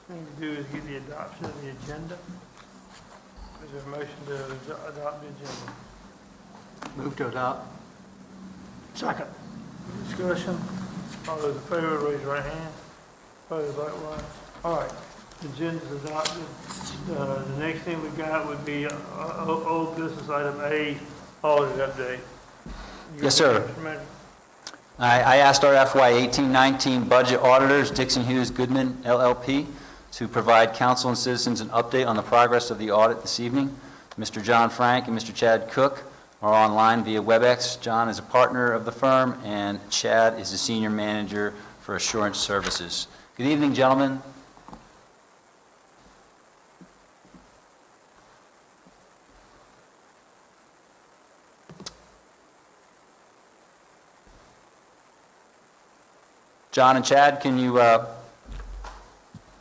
thing to do is get the adoption of the agenda. Is there a motion to adopt the agenda? Move to adopt. Second. Discussion? All those in favor, raise your right hand. Opposed, likewise. All right, the agenda's adopted. The next thing we got would be old business item A, audit update. Yes, sir. Mr. Manager. I asked our FY 18-19 budget auditors, Dixon Hughes Goodman LLP, to provide council and citizens an update on the progress of the audit this evening. Mr. John Frank and Mr. Chad Cook are online via WebEx. John is a partner of the firm, and Chad is the senior manager for assurance services. Good evening, gentlemen. John and Chad, can you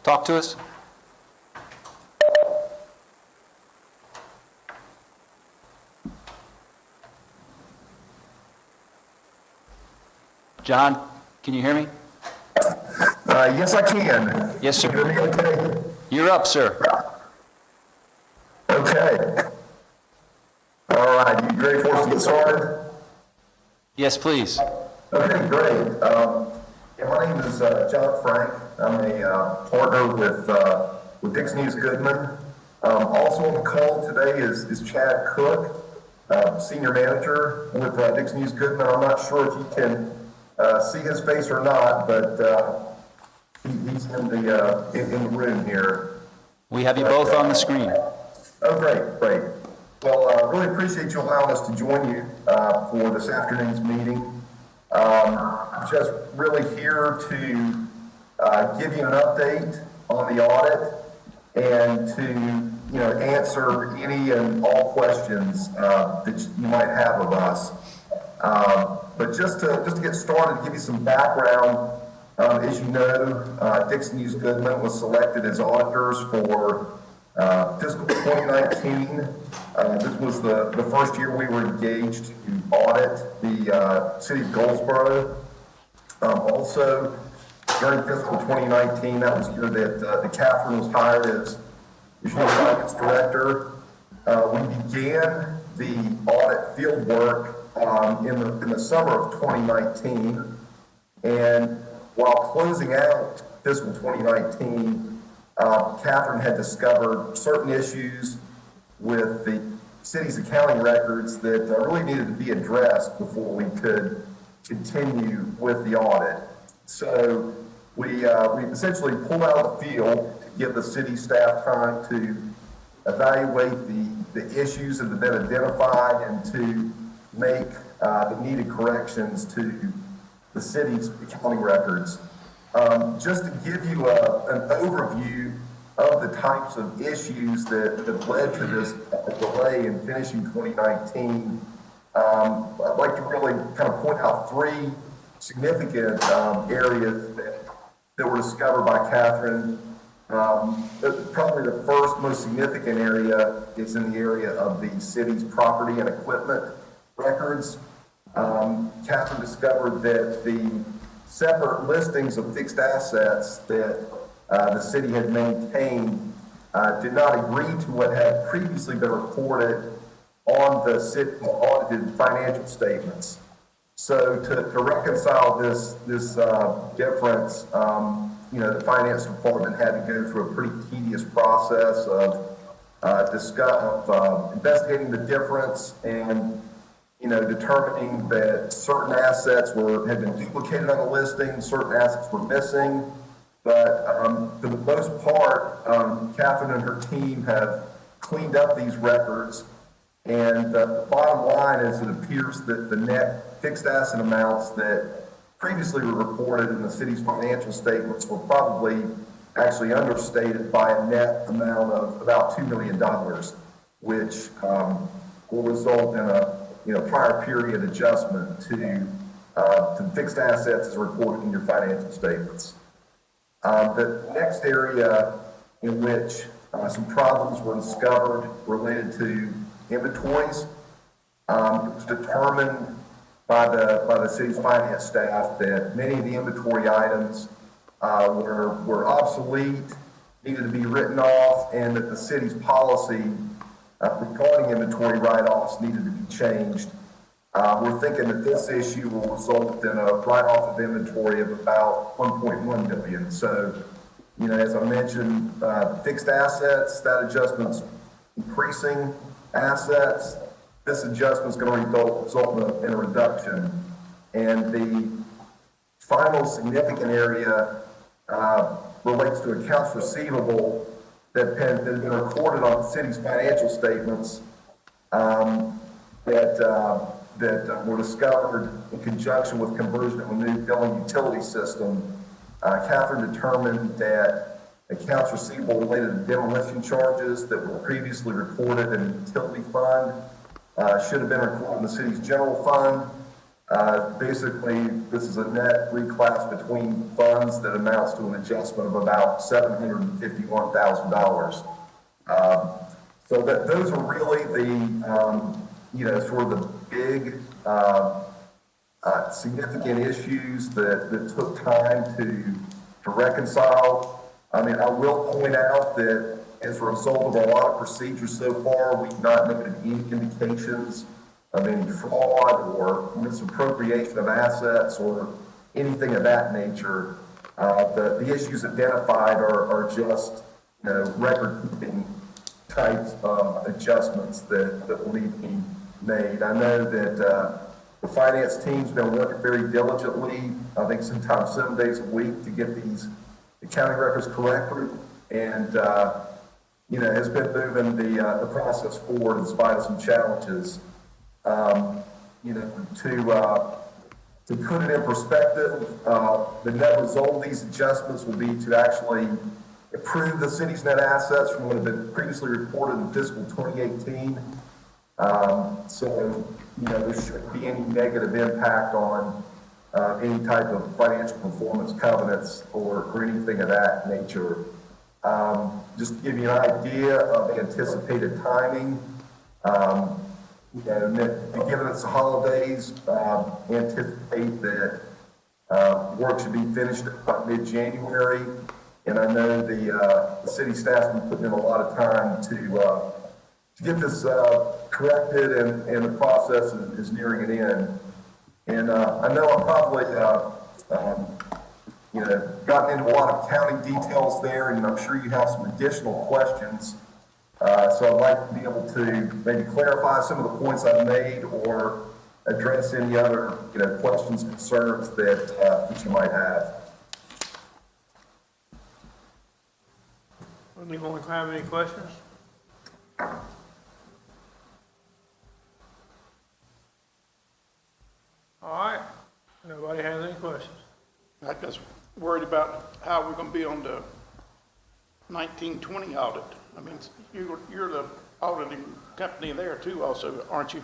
talk to us? John, can you hear me? Yes, I can. Yes, sir. Can you hear me okay? You're up, sir. Okay. All right, you ready for us to get started? Yes, please. Okay, great. Yeah, my name is John Frank. I'm a partner with Dixon Hughes Goodman. Also on the call today is Chad Cook, senior manager with Dixon Hughes Goodman. I'm not sure if you can see his face or not, but he's in the room here. We have you both on the screen. Oh, great. Well, I really appreciate you allowing us to join you for this afternoon's meeting. Just really here to give you an update on the audit and to answer any and all questions that you might have of us. But just to get started, to give you some background, as you know, Dixon Hughes Goodman was selected as auditors for fiscal 2019. This was the first year we were engaged to audit the city of Goldsboro. Also, during fiscal 2019, that was the year that Catherine was hired as Regional Finance Director. We began the audit field work in the summer of 2019, and while closing out fiscal 2019, Catherine had discovered certain issues with the city's accounting records that really needed to be addressed before we could continue with the audit. So we essentially pulled out of the field to give the city staff time to evaluate the issues that have been identified and to make the needed corrections to the city's accounting records. Just to give you an overview of the types of issues that led to this delay in finishing 2019, I'd like to really kind of point out three significant areas that were discovered by Catherine. Probably the first most significant area is in the area of the city's property and equipment records. Catherine discovered that the separate listings of fixed assets that the city had maintained did not agree to what had previously been reported on the city's audited financial statements. So to reconcile this difference, the finance department had to go through a pretty tedious process of investigating the difference and determining that certain assets had been duplicated on the listing, certain assets were missing. But for the most part, Catherine and her team have cleaned up these records. And the bottom line is it appears that the net fixed asset amounts that previously were reported in the city's financial statements were probably actually understated by a net amount of about $2 million, which will result in a prior period adjustment to fixed assets as reported in your financial statements. The next area in which some problems were discovered related to inventories. It was determined by the city's finance staff that many of the inventory items were obsolete needed to be written off and that the city's policy regarding inventory write-offs needed to be changed. We're thinking that this issue will result in a write-off of inventory of about 1.1 million. So, you know, as I mentioned, fixed assets, that adjustment's increasing assets. This adjustment's going to result in a reduction. And the final significant area relates to accounts receivable that have been recorded on the city's financial statements that were discovered in conjunction with conversion of a new billing utility system. Catherine determined that accounts receivable related to demolition charges that were previously recorded in the utility fund should have been recorded in the city's general fund. Basically, this is a net reclass between funds that amounts to an adjustment of about $751,000. So that those are really the sort of the big significant issues that took time to reconcile. I mean, I will point out that as a result of a lot of procedures so far, we've not noted any indications of any fraud or misappropriation of assets or anything of that nature. The issues identified are just, you know, record-keeping types of adjustments that will need to be made. I know that the finance team's been working very diligently, I think sometimes 7 days a week, to get these accounting records corrected, and has been moving the process forward in spite of some challenges. To put it in perspective, the net result of these adjustments will be to actually improve the city's net assets from what had been previously reported in fiscal 2018. There shouldn't be any negative impact on any type of financial performance covenants or anything of that nature. Just to give you an idea of anticipated timing, given it's the holidays, anticipate that work should be finished by mid-January. And I know the city staff's been putting in a lot of time to get this corrected, and the process is nearing an end. And I know I've probably gotten into a lot of accounting details there, and I'm sure you have some additional questions. So I'd like to be able to maybe clarify some of the points I've made or address any other questions, concerns that you might have. Anyone have any questions? All right, nobody has any questions. I just worried about how we're gonna be on the 1920 audit. I mean, you're the auditing company there too also, aren't you?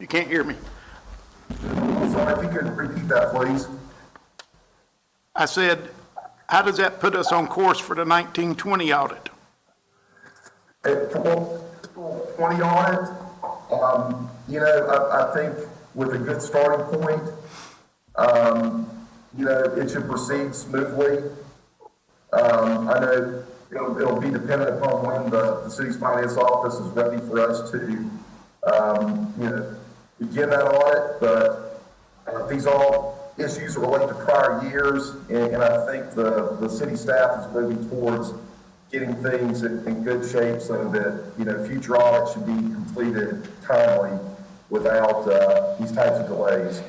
You can't hear me. Sorry, if you could repeat that, please. I said, how does that put us on course for the 1920 audit? At 20 audit, I think with a good starting point, it should proceed smoothly. I know it'll be dependent upon when the city's finance office is ready for us to, begin that audit, but these all issues that relate to prior years, and I think the city staff is moving towards getting things in good shape so that, future audits should be completed timely without these types of delays.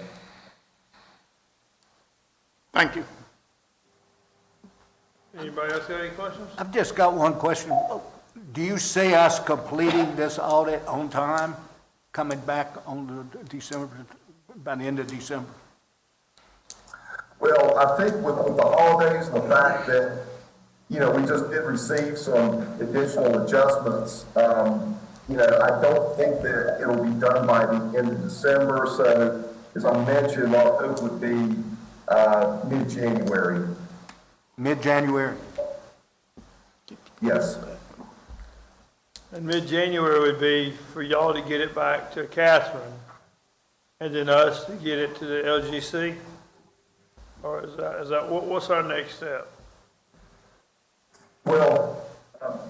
Thank you. Anybody else got any questions? I've just got one question. Do you see us completing this audit on time, coming back on the December, by the end of December? Well, I think with the holidays and the fact that, we just did receive some additional adjustments, I don't think that it'll be done by the end of December. So, as I mentioned, our hope would be mid-January. Mid-January? Yes. And mid-January would be for y'all to get it back to Catherine, and then us to get it to the LGC? Or is that what's our next step? Well,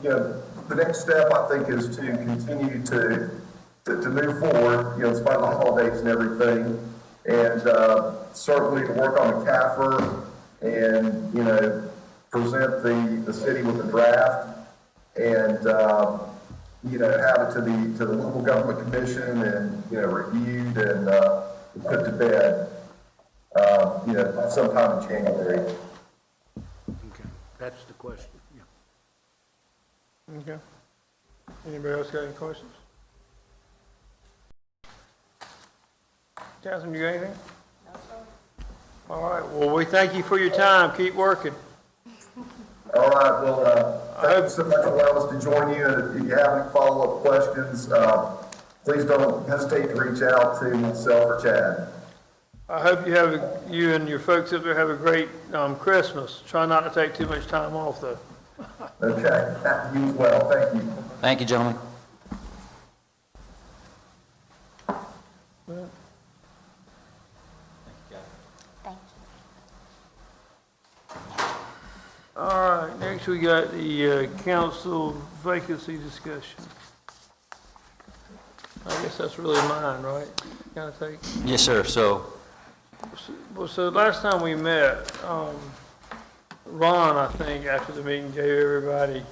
the next step, I think, is to continue to move forward, despite the holidays and everything, and certainly to work on the CAFR and, present the city with a draft and, have it to the local government commission and, reviewed and put to bed, by sometime in January. Okay, that's the question, yeah. Okay. Anybody else got any questions? Councilman, you got anything? No, sir. All right, well, we thank you for your time. Keep working. All right, well, thank you so much for allowing us to join you, and if you have any follow-up questions, please don't hesitate to reach out to myself or Chad. I hope you and your folks up there have a great Christmas. Try not to take too much time off, though. Okay, you as well, thank you. Thank you, gentlemen. All right, next we got the council vacancy discussion. I guess that's really mine, right? Kind of take. Yes, sir. So, So last time we met, Ron, I think, after the meeting, gave everybody,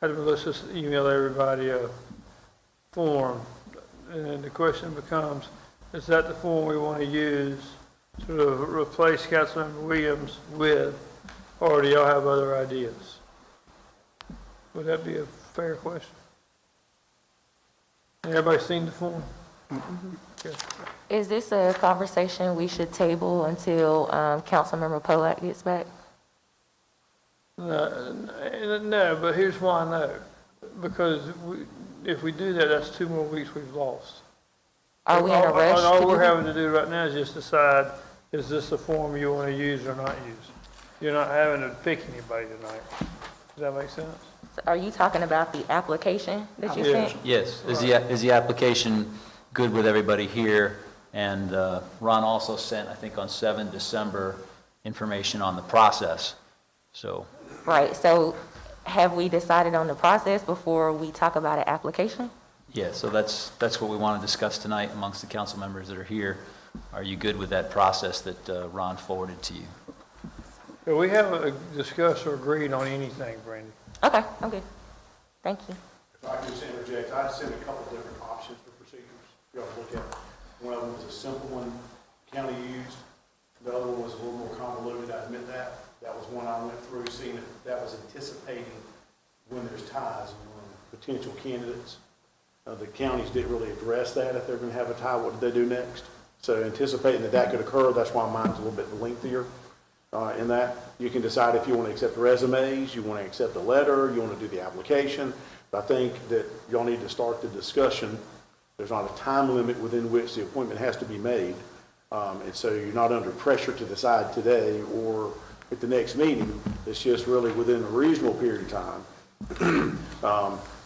had Melissa email everybody a form. And the question becomes, is that the form we want to use to replace Councilmember Williams with, or do y'all have other ideas? Would that be a fair question? Everybody seen the form? Okay. Is this a conversation we should table until Councilmember Polak gets back? No, but here's why no. Because if we do that, that's 2 more weeks we've lost. Are we in a rush to All do we're that? having to do right now is just decide, is this a form you want to use or not use? You're not having to pick anybody tonight. Does that make sense? Are you talking about the application that you Yeah. sent? yes, is the application good with everybody here? And Ron also sent, I think, on 7 December, information on the process. So, Right, so have we decided on the process before we talk about an application? yeah, so that's what we want to discuss tonight amongst the council members that are here. Are you good with that process that Ron forwarded to you? So we haven't discussed or agreed on anything, Brandy. Okay, I'm good. Thank you. If I could just interject, I sent a couple different options for procedures you ought to look at. One of them was a simple one, county used. The other one was a little more convoluted, I admit that. That was one I went through, seeing if that was anticipating when there's ties among potential candidates. The counties didn't really address that. If they're going to have a tie, what do they do next? So anticipating that could occur, that's why mine's a little bit lengthier. In that, you can decide if you want to accept resumes, you want to accept a letter, you want to do the application. But I think that y'all need to start the discussion. There's not a time limit within which the appointment has to be made. And so you're not under pressure to decide today or at the next meeting. It's just really within a reasonable period of time.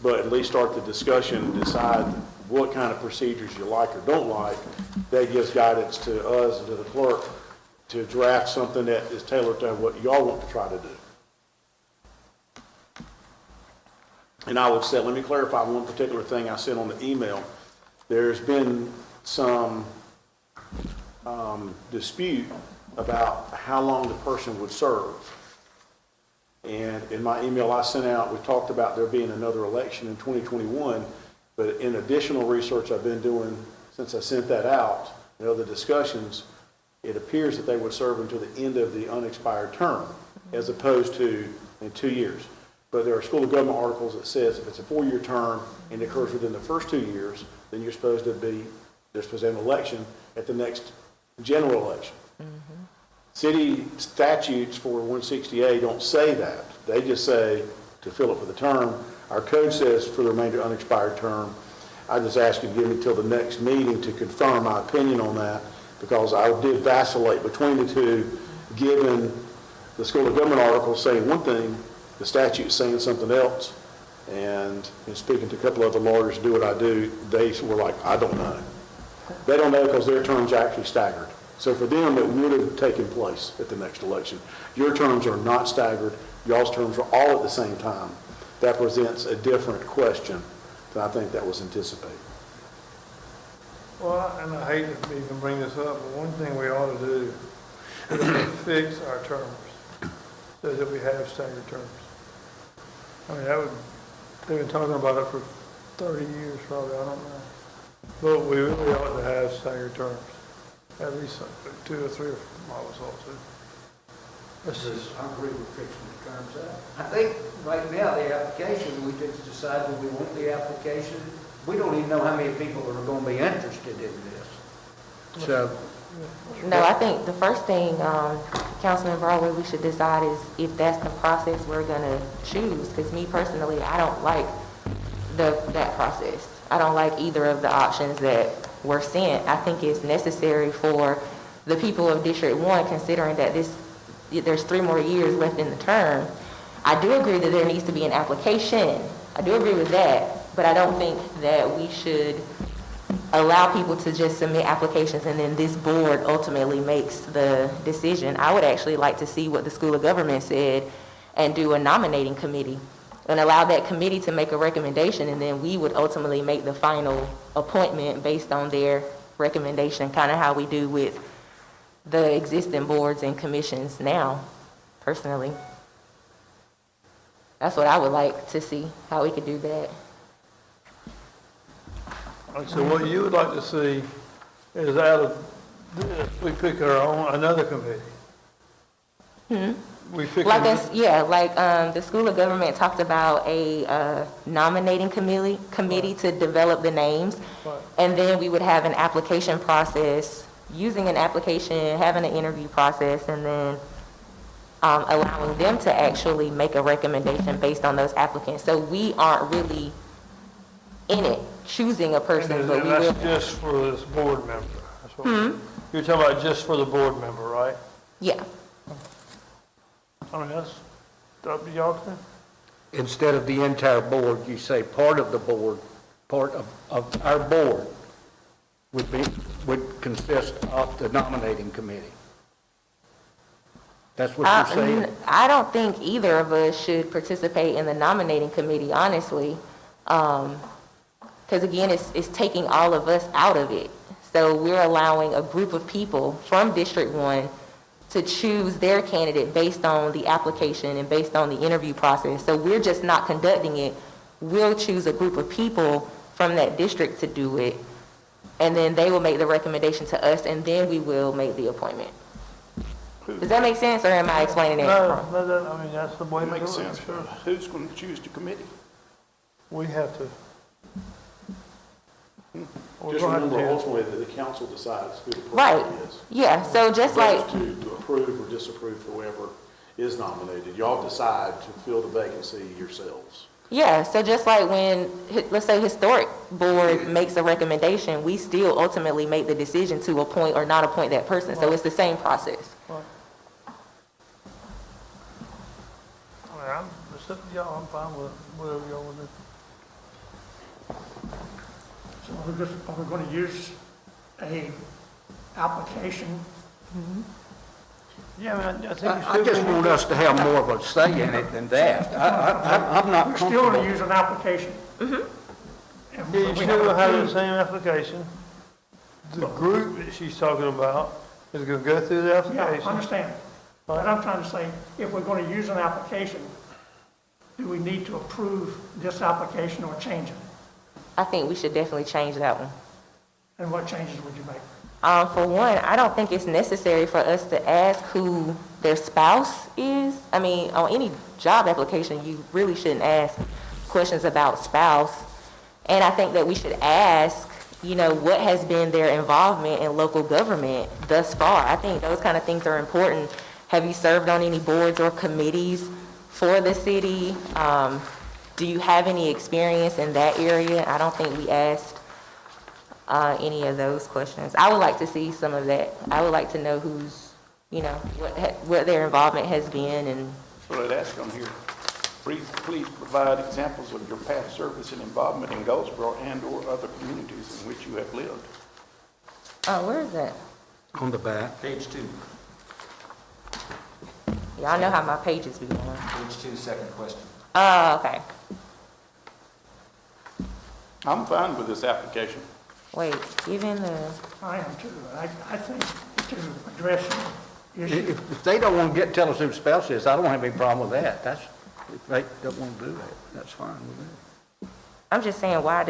But at least start the discussion and decide what kind of procedures you like or don't like. That gives guidance to us and to the clerk to draft something that is tailored to what y'all want to try to do. And I would say, let me clarify one particular thing I sent on the email. There's been some dispute about how long the person would serve. And in my email I sent out, we talked about there being another election in 2021, but in additional research I've been doing since I sent that out, and other discussions, it appears that they would serve until the end of the unexpired term, as opposed to in 2 years. But there are School of Government articles that says if it's a 4-year term and it occurs within the first 2 years, then they're supposed to have an election at the next general election. Mm-hmm. City statutes for 168 don't say that. They just say to fill it for the term. Our code says for the remainder unexpired term. I just ask you to give me till the next meeting to confirm my opinion on that, because I did vacillate between the two, given the School of Government article saying one thing, the statute saying something else. And in speaking to a couple of other lawyers who do what I do, they were like, I don't know. They don't know because their terms are actually staggered. So for them, it would have taken place at the next election. Your terms are not staggered. y'all's terms are all at the same time, that presents a different question than I think that was anticipated. Well, and I hate to even bring this up, but one thing we ought to do is fix our terms so that we have staggered terms. I mean, they've been talking about it for 30 years probably, I don't know. But we really ought to have staggered terms, at least 2 or 3 or 4 models also. That's just, I agree with fixing the terms out. I think right now, the application, we just decided we want the application. We don't even know how many people are going to be interested in this. So, No, I think the first thing, Councilman Broadway, we should decide is if that's the process we're gonna choose. Because me personally, I don't like that process. I don't like either of the options that were sent. I think it's necessary for the people of District 1, considering that there's 3 more years left in the term. I do agree that there needs to be an application. I do agree with that. But I don't think that we should allow people to just submit applications and then this board ultimately makes the decision. I would actually like to see what the School of Government said and do a nominating committee and allow that committee to make a recommendation, and then we would ultimately make the final appointment based on their recommendation, kind of how we do with the existing boards and commissions now, personally. That's what I would like to see, how we could do that. so what you would like to see is out of this, we pick our own, another committee. We pick. Like the School of Government talked about a nominating committee to develop the names. Right. And then we would have an application process, using an application, having an interview process, and then allowing them to actually make a recommendation based on those applicants. So we aren't really in it, choosing a person, And but we will. that's just for this board member. That's what you're talking about, just for the board member, right? Yeah. I mean, that's up to y'all too. instead of the entire board, you say part of the board, part of our board would consist of the nominating committee. That's what you're saying? I don't think either of us should participate in the nominating committee, honestly. Because again, it's taking all of us out of it. So we're allowing a group of people from District 1 to choose their candidate based on the application and based on the interview process. So we're just not conducting it. We'll choose a group of people from that district to do it, and then they will make the recommendation to us, and then we will make the appointment. Does that make sense, or am I explaining it wrong? No, I mean, that's the way to do it. Makes sense. I'm sure. Who's going to choose the committee? We have to. We're Just gonna have to remember do- ultimately that the council decides who the Right, person is. yeah, so just like, Opposed to approve or disapprove whoever is nominated. Y'all decide to fill the vacancy yourselves. yeah, so just like when, let's say Historic Board makes a recommendation, we still ultimately make the decision to appoint or not appoint that person, so it's the same process. I mean, it's up to y'all, I'm fine with whatever y'all want to do. So are we going to use a application? Yeah, I mean, I think I just want us to have more of a say in it than that. I'm not We're still going to comfortable. use an application. Yeah, you still gonna have the same application. The group that she's talking about is gonna go through the Yeah, I application. understand. But I'm trying to say, if we're going to use an application, do we need to approve this application or change it? I think we should definitely change that one. And what changes would you make? For one, I don't think it's necessary for us to ask who their spouse is. I mean, on any job application, you really shouldn't ask questions about spouse. And I think that we should ask, what has been their involvement in local government thus far. I think those kind of things are important. Have you served on any boards or committees for the city? Do you have any experience in that area? I don't think we asked any of those questions. I would like to see some of that. I would like to know who's, what their involvement has been, and So I'd ask on here, please provide examples of your past service and involvement in Goldsboro and/or other communities in which you have lived. where is that? On the back. Page 2. Y'all know how my pages be going. Page 2, second question. Oh, okay. I'm fine with this application. Wait, given the, I am too. I think to address your issue, If they don't want to tell us who the spouse is, I don't have any problem with that. If they don't want to do that, that's fine with me. I'm just saying, why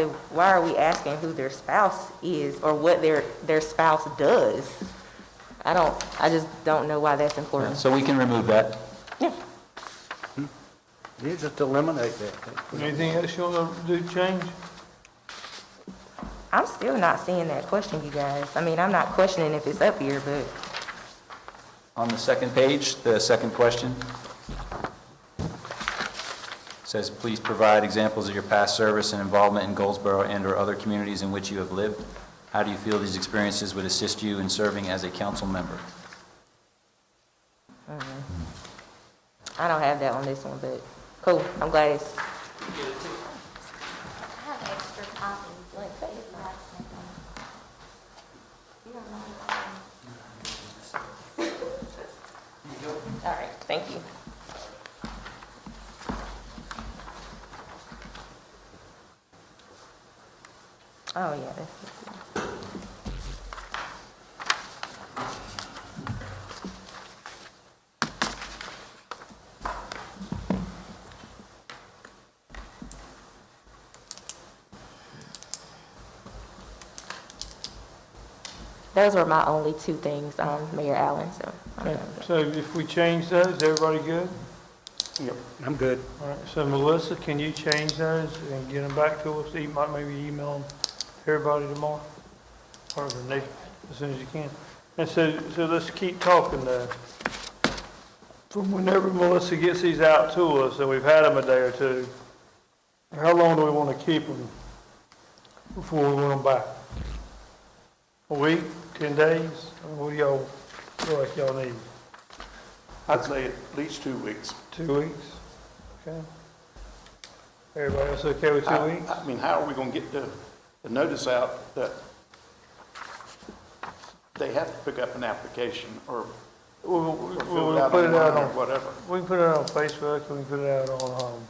are we asking who their spouse is or what their spouse does? I just don't know why that's important. So we can remove that. Yeah. You just eliminate that. Anything else you want to do, change? I'm still not seeing that question, you guys. I mean, I'm not questioning if it's up here, but On the second page, the second question says, please provide examples of your past service and involvement in Goldsboro and/or other communities in which you have lived. How do you feel these experiences would assist you in serving as a council member? I don't have that on this one, but cool. I'm glad it's, I have extra copies. all right, thank you. Oh, yeah, that's it. Those were my only two things, Mayor Allen, so. I'm done with that. So if we change those, everybody good? Yep, I'm good. All right, so Melissa, can you change those and get them back to us? Maybe email them to everybody tomorrow? Or the next, as soon as you can. And so let's keep talking though. From whenever Melissa gets these out to us, and we've had them a day or two, how long do we want to keep them before we want them back? A week, 10 days? What do y'all feel like y'all need? I'd say at least 2 weeks. 2 weeks? Okay. Everybody else okay with 2 weeks? I mean, how are we going to get the notice out that they have to pick up an application or We'll fill it out put it out online or on, whatever? we can put it out on Facebook, and we can put it out on,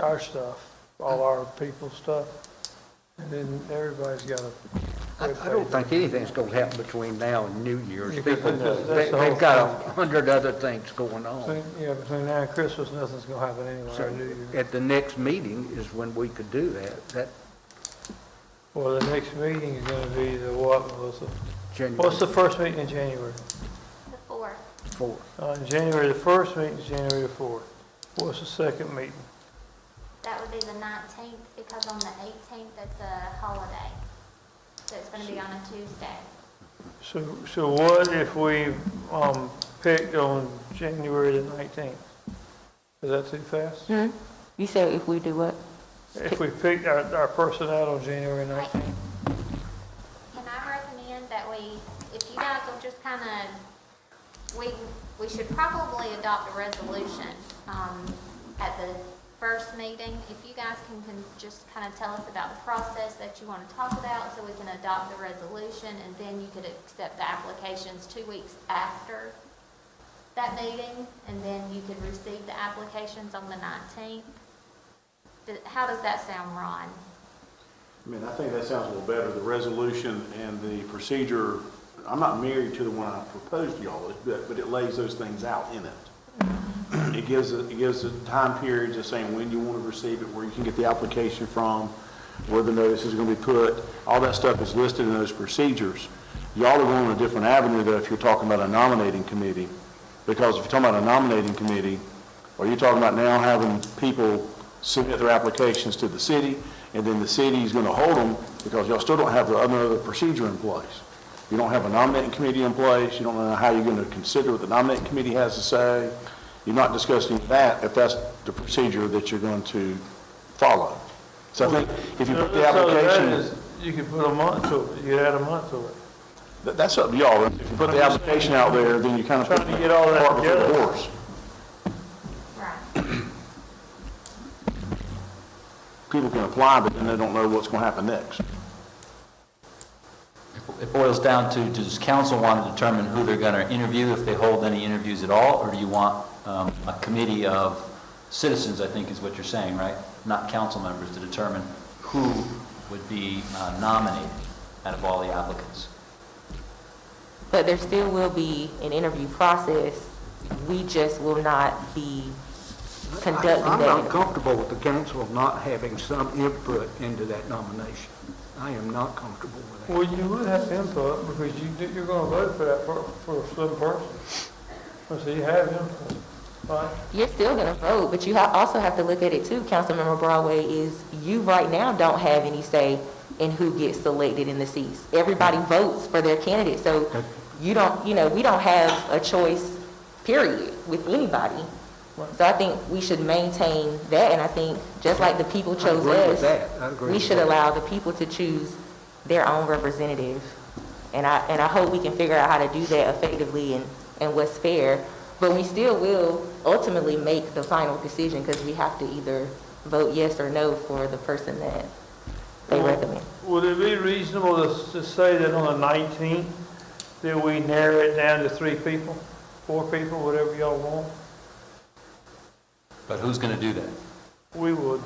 our stuff, all our people's stuff. And then everybody's got a I don't think anything's going to happen between now and New Year's. Because People, that's the they've whole got 100 other things going on. Between now and Christmas, nothing's gonna happen anyway, So or New Year. at the next meeting is when we could do that. Well, the next meeting is gonna be the what, Melissa? January What's the first meeting in January? The 4th. 4th. January, the first meeting is January the 4th. What's the second meeting? That would be the 19th, because on the 18th, that's a holiday. So it's going to be on a Tuesday. So what if we, picked on January the 19th? Is that too fast? You said if we do what? If we picked our person out on January 19th? Can I recommend that if you guys will just kind of, we should probably adopt a resolution at the first meeting. If you guys can just kind of tell us about the process that you want to talk about, so we can adopt the resolution, and then you could accept the applications 2 weeks after that meeting, and then you could receive the applications on the 19th. How does that sound, Ron? I mean, I think that sounds a little better, the resolution and the procedure. I'm not married to the one I proposed to y'all, but it lays those things out in it. It gives a time period just saying when you want to receive it, where you can get the application from, where the notice is going to be put. All that stuff is listed in those procedures. Y'all are going a different avenue though if you're talking about a nominating committee. Because if you're talking about a nominating committee, or you're talking about now having people submit their applications to the city, and then the city is going to hold them because y'all still don't have the other procedure in place. You don't have a nominating committee in place. You don't know how you're going to consider what the nominating committee has to say. You're not discussing that if that's the procedure that you're going to follow. So I think if you put the application, You could put a month to it, you could add a month to it. that's up to y'all. If you put the application out there, then you kind of put Trying to get all the that cart before the together. horse. Right. People can apply, but then they don't know what's going to happen next. it boils down to, does council want to determine who they're going to interview, if they hold any interviews at all, or do you want a committee of citizens, I think is what you're saying, right? Not council members, to determine who would be nominated out of all the applicants? But there still will be an interview process. We just will not be conducting I'm that. not comfortable with the council not having some input into that nomination. I am not comfortable with that. Well, you would have input because you're gonna vote for that, for a certain person. So you have input, right? You're still gonna vote, but you also have to look at it too, Councilmember Broadway, is you right now don't have any say in who gets selected in the seats. Everybody votes for their candidate, so you don't, we don't have a choice, period, with anybody. So I think we should maintain that, and I think, just like the people chose us, we should allow the people to choose their own representative. And I hope we can figure out how to do that effectively and what's fair. But we still will ultimately make the final decision, because we have to either vote yes or no for the person that they recommend. Would it be reasonable to say that on the 19th, that we narrow it down to 3 people, 4 people, whatever y'all want? But who's going to do that? We would.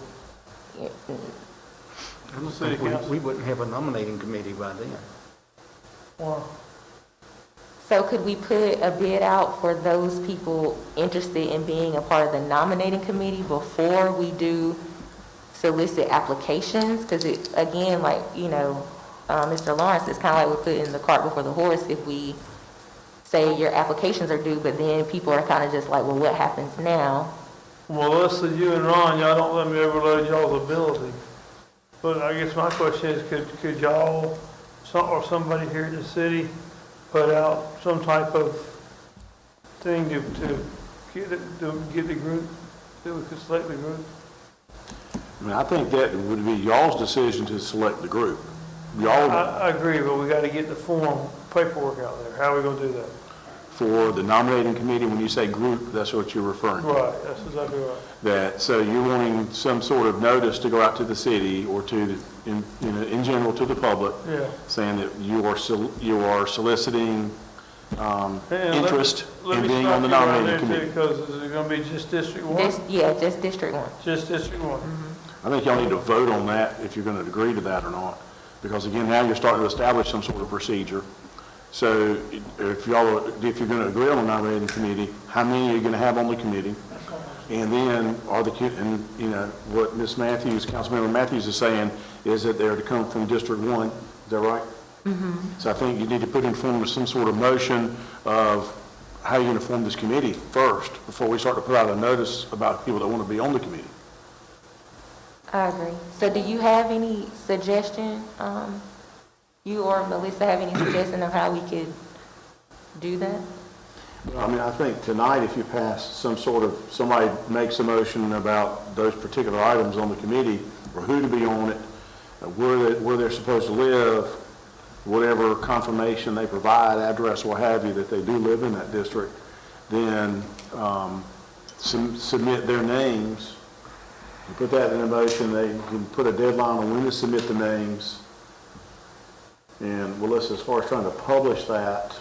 Yeah, I don't think we wouldn't have a nominating committee by then. Well, So could we put a bid out for those people interested in being a part of the nominating committee before we do solicit applications? Because it, again, like, Mr. Lawrence, it's kind of like we're putting the cart before the horse if we say your applications are due, but then people are kind of just like, well, what happens now? well, listen, you and Ron, y'all don't let me overload y'all's ability. But I guess my question is, could y'all, or somebody here in the city, put out some type of thing to get the group, that we could select the group? I mean, I think that would be y'all's decision to select the group. Y'all, I agree, but we got to get the form paperwork out there. How are we going to do that? for the nominating committee, when you say group, that's what you're referring to. Right, that's exactly right. That, so you're wanting some sort of notice to go out to the city or to, in general, to the public, Yeah. saying that you are soliciting interest in being on the nominating committee. Because is it going to be just District 1? Just District 1. Just District 1. I think y'all need to vote on that if you're going to agree to that or not. Because again, now you're starting to establish some sort of procedure. So if you're going to agree on a nominating committee, how many are you going to have on the committee? And then what Ms. Matthews, Councilmember Matthews is saying is that they're to come from District 1. Is that right? Mm-hmm. So I think you need to put in form of some sort of motion of how you're going to form this committee first, before we start to put out a notice about people that want to be on the committee. I agree. So do you have any suggestion, you or Melissa have any suggestion of how we could do that? I mean, I think tonight, if you pass somebody makes a motion about those particular items on the committee, or who to be on it, where they're supposed to live, whatever confirmation they provide, address, what have you, that they do live in that district, then submit their names. You put that in a motion, they can put a deadline on when to submit the names. And Melissa, as far as trying to publish that,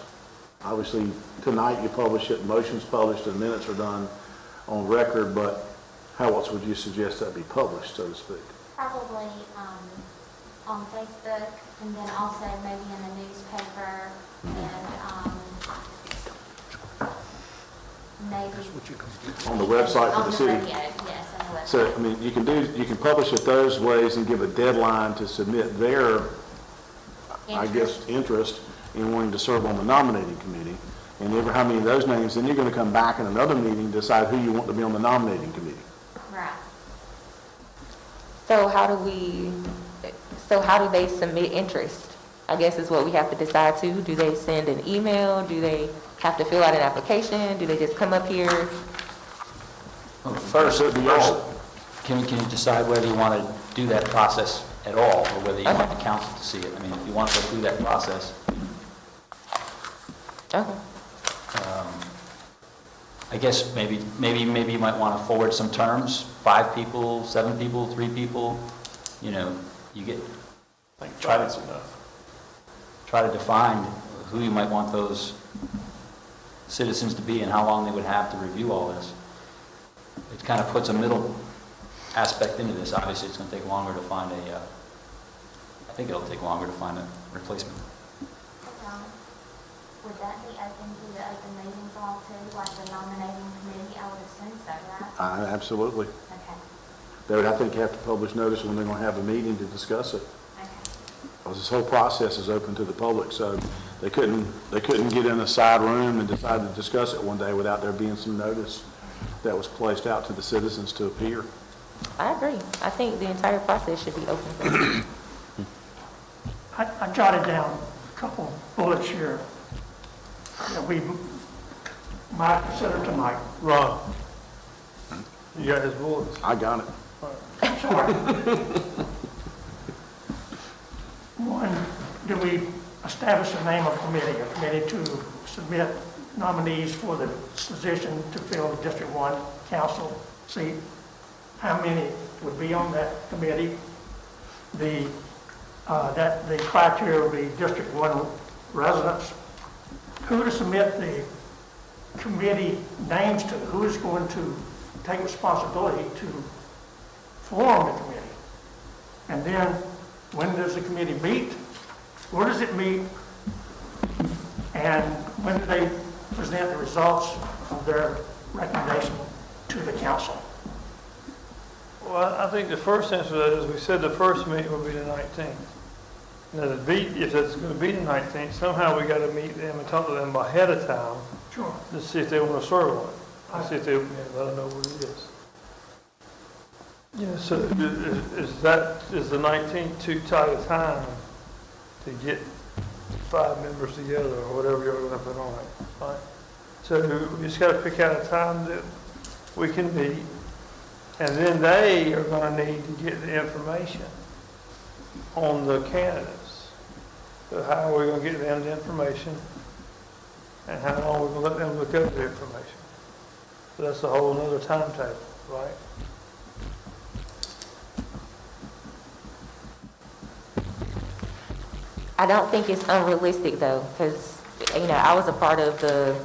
obviously tonight you publish it, motion's published, and minutes are done on record, but how else would you suggest that be published, so to speak? Probably on Facebook, and then also maybe in the newspaper, and maybe On the website for on the the city? radio, yes, on the website. So, I mean, you can publish it those ways and give a deadline to submit their, I guess, interest in wanting to serve on the nominating committee. And how many of those names, then you're going to come back in another meeting, decide who you want to be on the nominating committee. Right. So how do they submit interest? I guess is what we have to decide too. Do they send an email? Do they have to fill out an application? Do they just come up here? Well, first, can you decide whether you want to do that process at all, or whether you want the council to see it? I mean, if you want to go through that process, Okay. I guess maybe you might want to forward some terms, 5 people, 7 people, 3 people, you get. I think 5 is enough. try to define who you might want those citizens to be and how long they would have to review all this. It kind of puts a middle aspect into this. Obviously, it's going to take longer to find I think it'll take longer to find a replacement. Would that be open to the open meetings law too, like the nominating committee? I would assume so, right? Absolutely. Okay, They would, I think, have to publish notice when they're going to have a meeting to discuss it. okay. Because this whole process is open to the public, so they couldn't get in a side room and decide to discuss it one day without there being some notice that was placed out to the citizens to appear. I agree. I think the entire process should be open. I jotted down a couple bullets here that we might consider tonight. Ron, you got his bullets? I got it. Sorry. One, do we establish a name of a committee to submit nominees for the position to fill the District 1 council seat? How many would be on that committee? The criteria would be District 1 residents. Who to submit the committee names to? Who is going to take responsibility to form the committee? And then, when does the committee meet? Where does it meet? And when do they present the results of their recommendation to the council? Well, I think the first answer to that is, we said the first meeting will be the 19th. Now, if it's going to be the 19th, somehow we got to meet them and talk to them ahead of time Sure. to see if they want to serve on it. To see if they, let them know what it is. Yeah, so is the 19th too tight a time to get 5 members together or whatever you're going to put on it, right? So we just got to pick out a time that we can meet, and then they are going to need to get the information on the candidates. So how are we going to get them the information, and how long are we going to let them look over the information? So that's a whole other timetable, right? I don't think it's unrealistic though, because, I was a part of the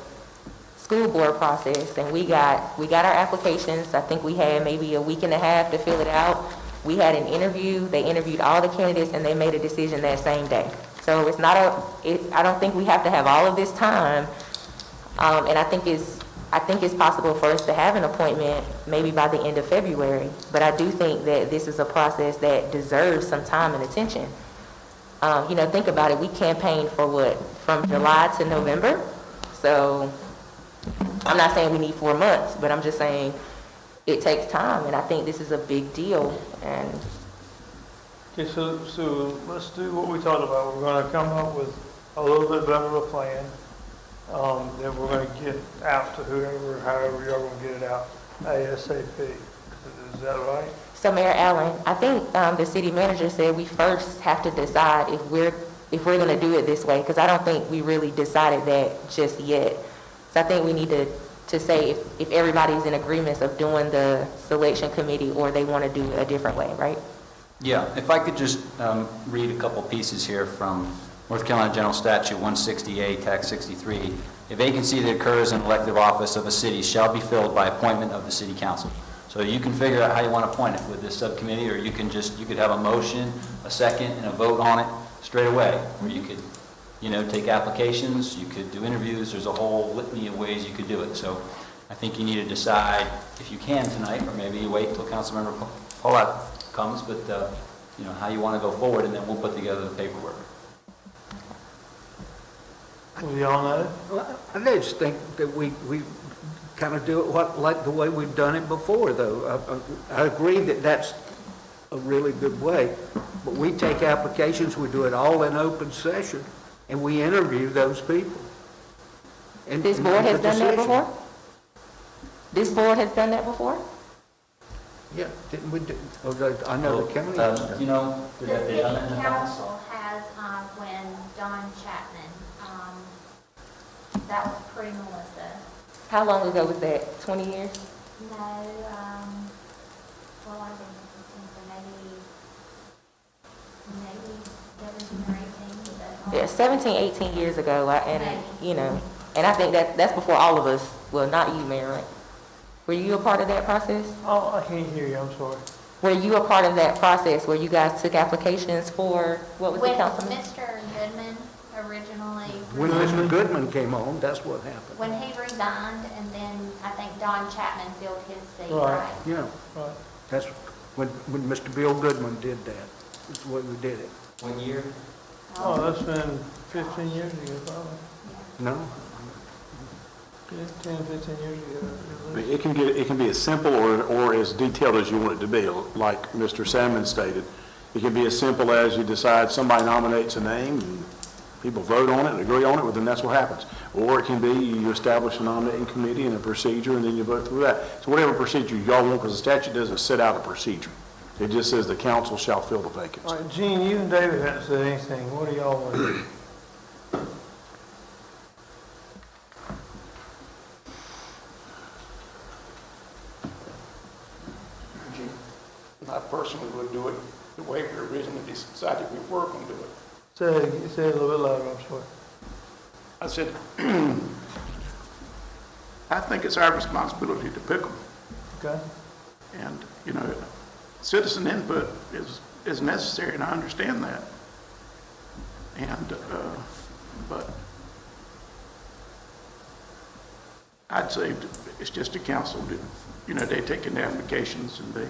school board process and we got our applications. I think we had maybe a week and a half to fill it out. We had an interview, they interviewed all the candidates and they made a decision that same day. So it's not I don't think we have to have all of this time. And I think it's possible for us to have an appointment maybe by the end of February. But I do think that this is a process that deserves some time and attention. Think about it. We campaigned for what? From July to November? So I'm not saying we need 4 months, but I'm just saying it takes time, and I think this is a big deal. And Okay, so let's do what we talked about. We're going to come up with a little bit better of a plan. Then we're going to get out to whoever, however you're going to get it out ASAP. Is that right? so Mayor Allen, I think the city manager said we first have to decide if we're going to do it this way, because I don't think we really decided that just yet. So I think we need to say if everybody's in agreement of doing the selection committee or they want to do it a different way, right? Yeah, if I could just read a couple pieces here from North Carolina General Statute 168, Tax 63. A vacancy that occurs in elective office of a city shall be filled by appointment of the city council. So you can figure out how you want to appoint it with this subcommittee, or you could have a motion, a second, and a vote on it straight away, or you could, take applications, you could do interviews. There's a whole litany of ways you could do it. So I think you need to decide if you can tonight, or maybe you wait until Councilmember Polat comes, but how you want to go forward, and then we'll put together the paperwork. Will you on that? Well, I just think that we kind of do it like the way we've done it before, though. I agree that that's a really good way, but we take applications, we do it all in open session, and we interview those people. And This board has done that before? This board has done that before? Yeah, didn't we do, I know the county. The The city council has, when Don Chapman, that was pre-Melissa. How long ago was that? 20 years? No, well, I've been thinking for maybe 17 or 18, but Yeah, 17, 18 years ago, and, Maybe. you know, and I think that's before all of us, well, not you, Mayor, right? Were you a part of that process? Oh, I can't hear you, I'm sorry. Were you a part of that process where you guys took applications for, what was the When councilman? Mr. Goodman originally, When Mr. Goodman came on, that's what happened. when he resigned, and then I think Don Chapman filled his seat, Right. right? Yeah, Right. that's when Mr. Bill Goodman did that. That's the way we did it. What year? Oh, that's been 15 years ago, probably. No? Yeah, 10, 15 years ago. at least. It can be as simple or as detailed as you want it to be, like Mr. Salmon stated. It can be as simple as you decide somebody nominates a name, and people vote on it and agree on it, well, then that's what happens. Or it can be you establish a nominating committee and a procedure, and then you vote through that. So whatever procedure y'all want, because the statute doesn't set out a procedure. It just says the council shall fill the All vacancy. right, Gene, you and David haven't said anything. What do y'all want to do? I personally would do it the way we originally decided we were going to do it. Say it a little bit louder, I'm sorry. I said, I think it's our responsibility to pick them. Okay? And, you know, citizen input is necessary, and I understand that. And, but I'd say it's just a council, that, you know, they take in the applications and they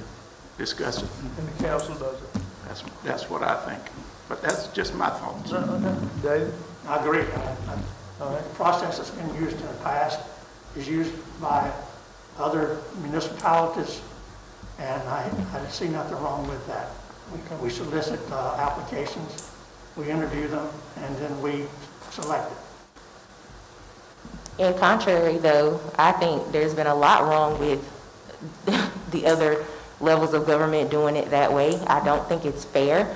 discuss it. And the council does it. That's what I think. But that's just my thoughts. Okay. David? I agree. All right. The process that's been used in the past is used by other municipalities, and I see nothing wrong with that. We solicit applications, we interview them, and then we select it. In contrary, though, I think there's been a lot wrong with the other levels of government doing it that way. I don't think it's fair.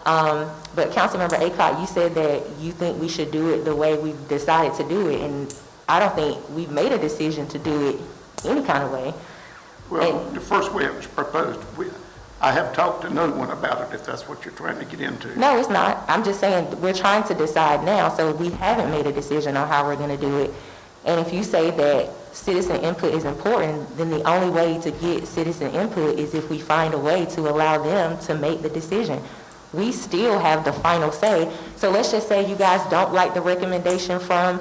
But Councilmember Acott, you said that you think we should do it the way we've decided to do it, and I don't think we've made a decision to do it any kind of way. Well, the first way it was proposed, I have talked to no one about it, if that's what you're trying to get into. No, it's not. I'm just saying, we're trying to decide now, so we haven't made a decision on how we're going to do it. And if you say that citizen input is important, then the only way to get citizen input is if we find a way to allow them to make the decision. We still have the final say. So let's just say you guys don't like the recommendation from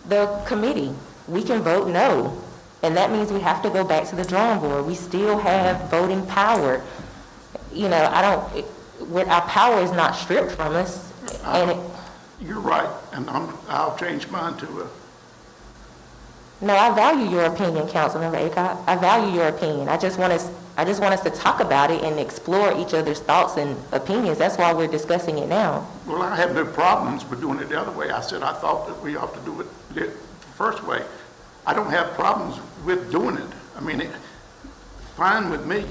the committee. We can vote no. And that means we have to go back to the drawing board. We still have voting power. You know, our power is not stripped from us. And You're right, and I'll change mine to no, I value your opinion, Councilmember Acott. I value your opinion. I just want us to talk about it and explore each other's thoughts and opinions. That's why we're discussing it now. well, I have no problems with doing it the other way. I said I thought that we ought to do it the first way. I don't have problems with doing it. I mean, fine with me,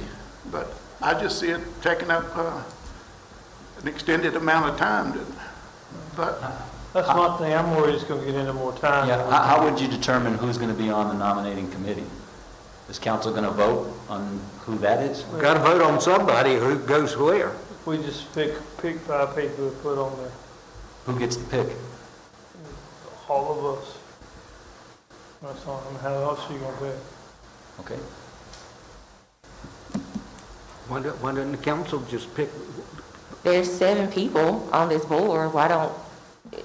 but I just see it taking up an extended amount of time. But That's one thing. I'm worried it's going to get into more time. Yeah, how would you determine who's going to be on the nominating committee? Is council going to vote on who that is? We've got to vote on somebody who goes where. If we just pick 5 people to put on there, Who gets to pick? all of us. That's all. I mean, how else are you going to pick? Okay. Why doesn't the council just pick? There's 7 people on this board. Why don't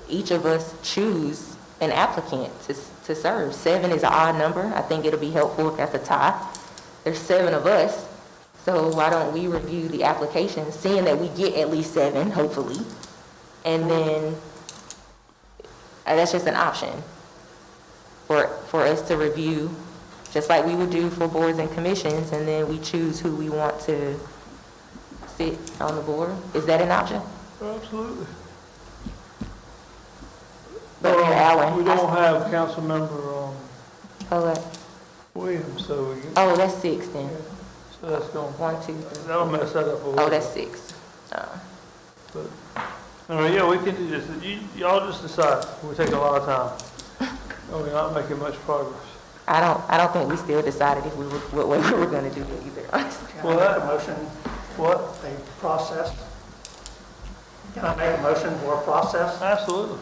each of us choose an applicant to serve? 7 is an odd number. I think it'll be helpful if that's a tie. There's 7 of us, so why don't we review the applications, seeing that we get at least 7, hopefully, and then that's just an option for us to review, just like we would do for boards and commissions, and then we choose who we want to sit on the board. Is that an option? Absolutely. But Mayor Allen, We don't have Councilmember oh, Williams, so we, oh, that's 6 then. so that's going, 1, 2, 3. that'll mess that up a little. Oh, that's 6. But, all right, yeah, we can do this. Y'all just decide. We'll take a lot of time. We're not making much progress. I don't think we still decided if what way we were going to do it either, honestly. Can I make a motion, What? a process? Can I make a motion for a process? Absolutely.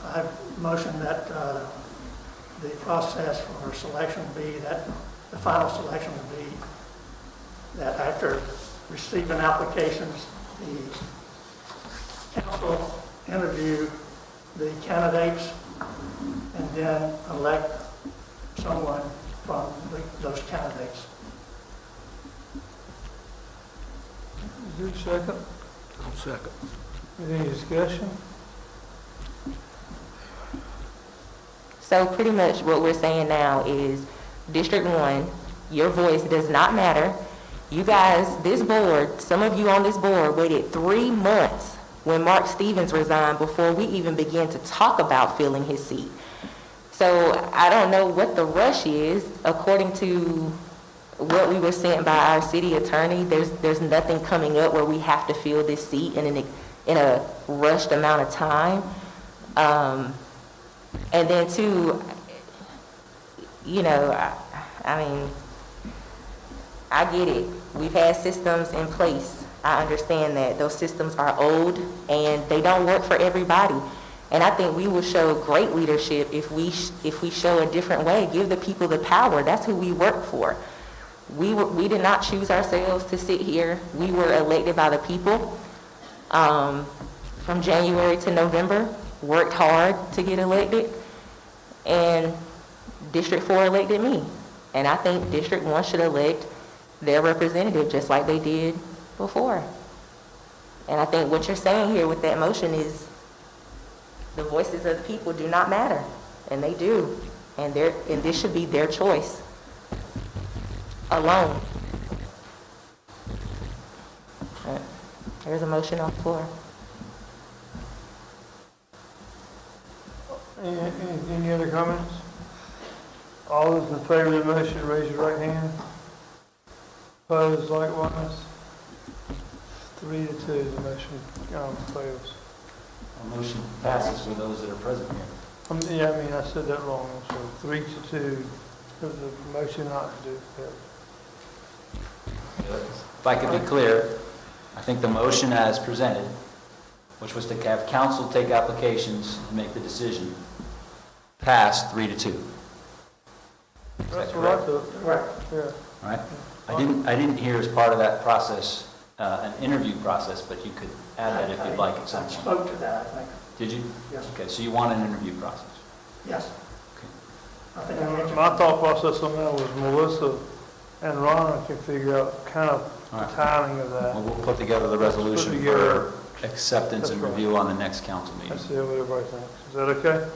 I motion that the process for selection be that, the final selection would be that after receiving applications, the council interview the candidates and then elect someone from those candidates. Is there a second? I'll second. Any discussion? So pretty much what we're saying now is District 1, your voice does not matter. You guys, this board, some of you on this board waited 3 months when Mark Stevens resigned before we even began to talk about filling his seat. So I don't know what the rush is. According to what we were sent by our city attorney, there's nothing coming up where we have to fill this seat in a rushed amount of time. And then too, you know, I mean, I get it. We've had systems in place. I understand that those systems are old and they don't work for everybody. And I think we will show great leadership if we show a different way, give the people the power. That's who we work for. We did not choose ourselves to sit here. We were elected by the people from January to November, worked hard to get elected, and District 4 elected me. And I think District 1 should elect their representative just like they did before. And I think what you're saying here with that motion is the voices of the people do not matter, and they do. And this should be their choice alone. There's a motion on the floor. Any other comments? All those in favor of the motion, raise your right hand. Opposed likewise. 3 to 2, the motion fails. A motion passes for those that are present here. Yeah, I mean, I said that wrong, so 3 to 2, the motion not to do fails. If I could be clear, I think the motion as presented, which was to have council take applications and make the decision, passed 3 to 2. That's what I thought. Right. Yeah. All right? I didn't hear as part of that process, an interview process, but you could add that if you'd like at some I point. spoke to that, I think. Did you? Yes. Okay, so you want an interview process? Yes. Okay. I think I answered. My thought process on that was Melissa and Ronna can figure out kind of All the right. timing of that. Well, we'll put together the resolution together. for acceptance and That's right. review on the next council meeting. Let's see what everybody thinks. Is that okay?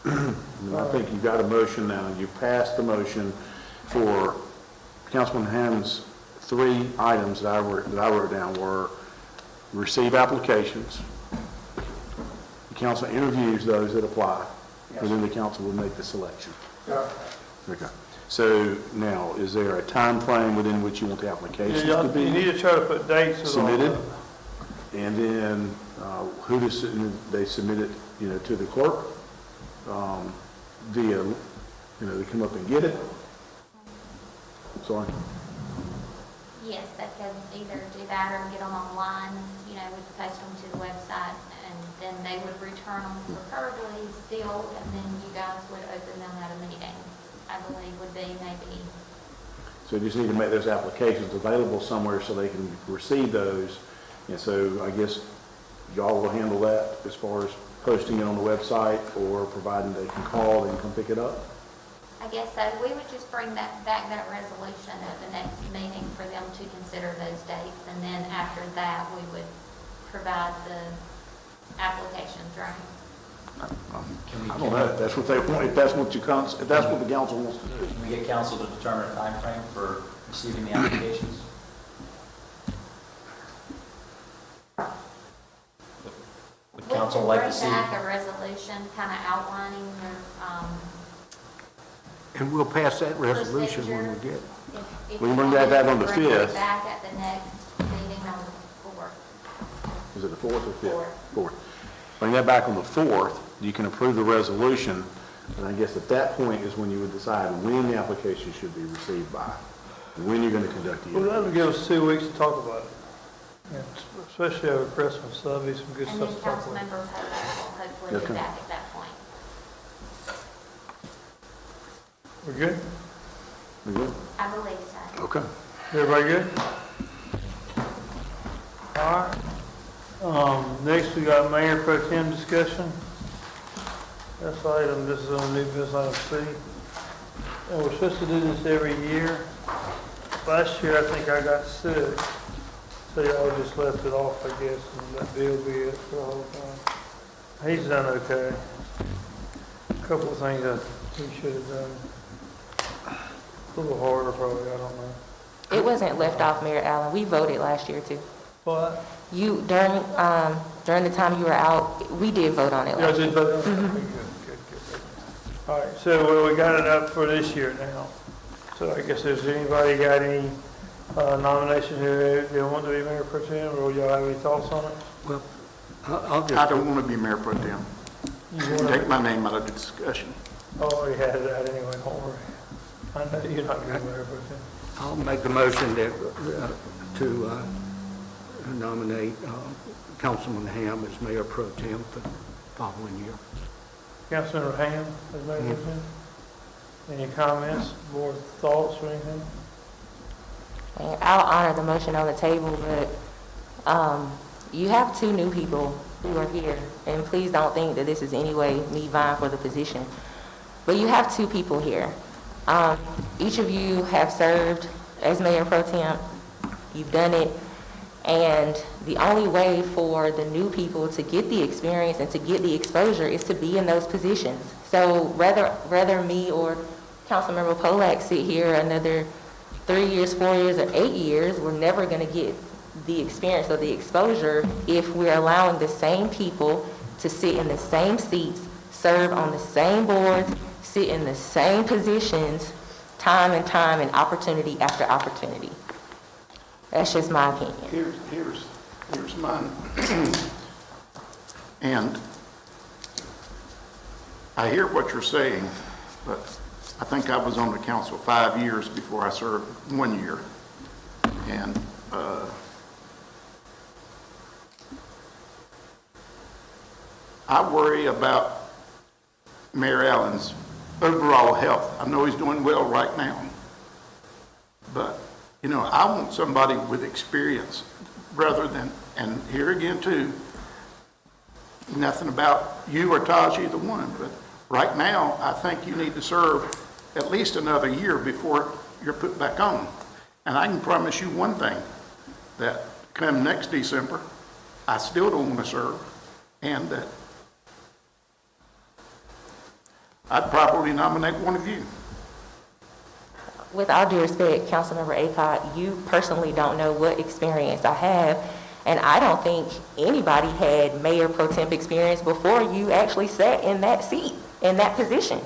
And I think you've got a motion now. You passed the motion for Councilman Hammond's 3 items that I wrote down were receive applications, the council interviews those that apply, and then the council will make the selection. Yeah. Okay. So now, is there a time frame within which you want the applications to You be need to try to put dates on submitted? that. And then who they submit it, to the clerk via, they come up and get it. Sorry. Yes, they could either do that or get them online, we post them to the website, and then they would return them preferably sealed, and then you guys would open them at a meeting, I believe would be maybe. So you just need to make those applications available somewhere so they can receive those. And so I guess y'all will handle that as far as posting it on the website or providing they can call and come pick it up? I guess so. We would just bring back that resolution at the next meeting for them to consider those dates. And then after that, we would provide the applications, right? I don't know if that's what they want, if that's what the council wants to do. Can we get council to determine a time frame for receiving the applications? Would council like to see? We could bring back a resolution kind of outlining And we'll pass that resolution when we get it. if We can you bring wanted that back to on the bring it 5th. back at the next meeting on the 4th. Is it the 4th or 5th? 4th. Bring that back on the 4th, you can approve the resolution, and I guess at that point is when you would decide when the application should be received by, when you're going to conduct the Well, interview. that'll give us 2 weeks to talk about it. And especially over Christmas, so that'll be some good And stuff then to talk about. Councilmember Hobart will hopefully Okay. be back at that point. We good? I believe so. Okay. Everybody good? All right. Next, we got Mayor Pro Tem discussion. This is on new business item C. And we're supposed to do this every year. Last year, I think I got sick, so y'all just left it off, I guess, and let Bill be it for the whole time. He's done okay. A couple of things that he should have done. A little harder probably, I don't know. It wasn't left off, Mayor Allen. We voted last year too. But, You, during the time you were out, we did vote on it y'all last year. did vote on it? Okay, good. All right, so well, we got it up for this year now. So I guess if anybody got any nomination here, they want to be Mayor Pro Tem, or y'all have any thoughts on it? Well, I'll I just, don't want to be mayor pro tem. You wanna- Take my name out of the discussion. Oh, we had that anyway, don't worry. I know you're not going to be Mayor Pro Tem. I'll make the motion that, to nominate Councilman Ham as Mayor Pro Tem for the following year. Councilmember Ham, as Mayor Pro Tem. Any comments, board thoughts or anything? And I'll honor the motion on the table, but you have two new people who are here, and please don't think that this is any way me vying for the position. But you have two people here. Each of you have served as Mayor Pro Tem. You've done it. And the only way for the new people to get the experience and to get the exposure is to be in those positions. So rather me or Councilmember Polak sit here another 3 years, 4 years, or 8 years, we're never going to get the experience or the exposure if we're allowing the same people to sit in the same seats, serve on the same boards, sit in the same positions, time and opportunity after opportunity. That's just my opinion. Here's mine. And I hear what you're saying, but I think I was on the council 5 years before I served 1 year. And I worry about Mayor Allen's overall health. I know he's doing well right now. But, you know, I want somebody with experience rather than, and here again too, nothing about you or Taj, either one, but right now, I think you need to serve at least another year before you're put back on. And I can promise you one thing, that come next December, I still don't want to serve, and that I'd probably nominate one of you. With all due respect, Councilmember Acott, you personally don't know what experience I have, and I don't think anybody had Mayor Pro Temp experience before you actually sat in that seat, in that position.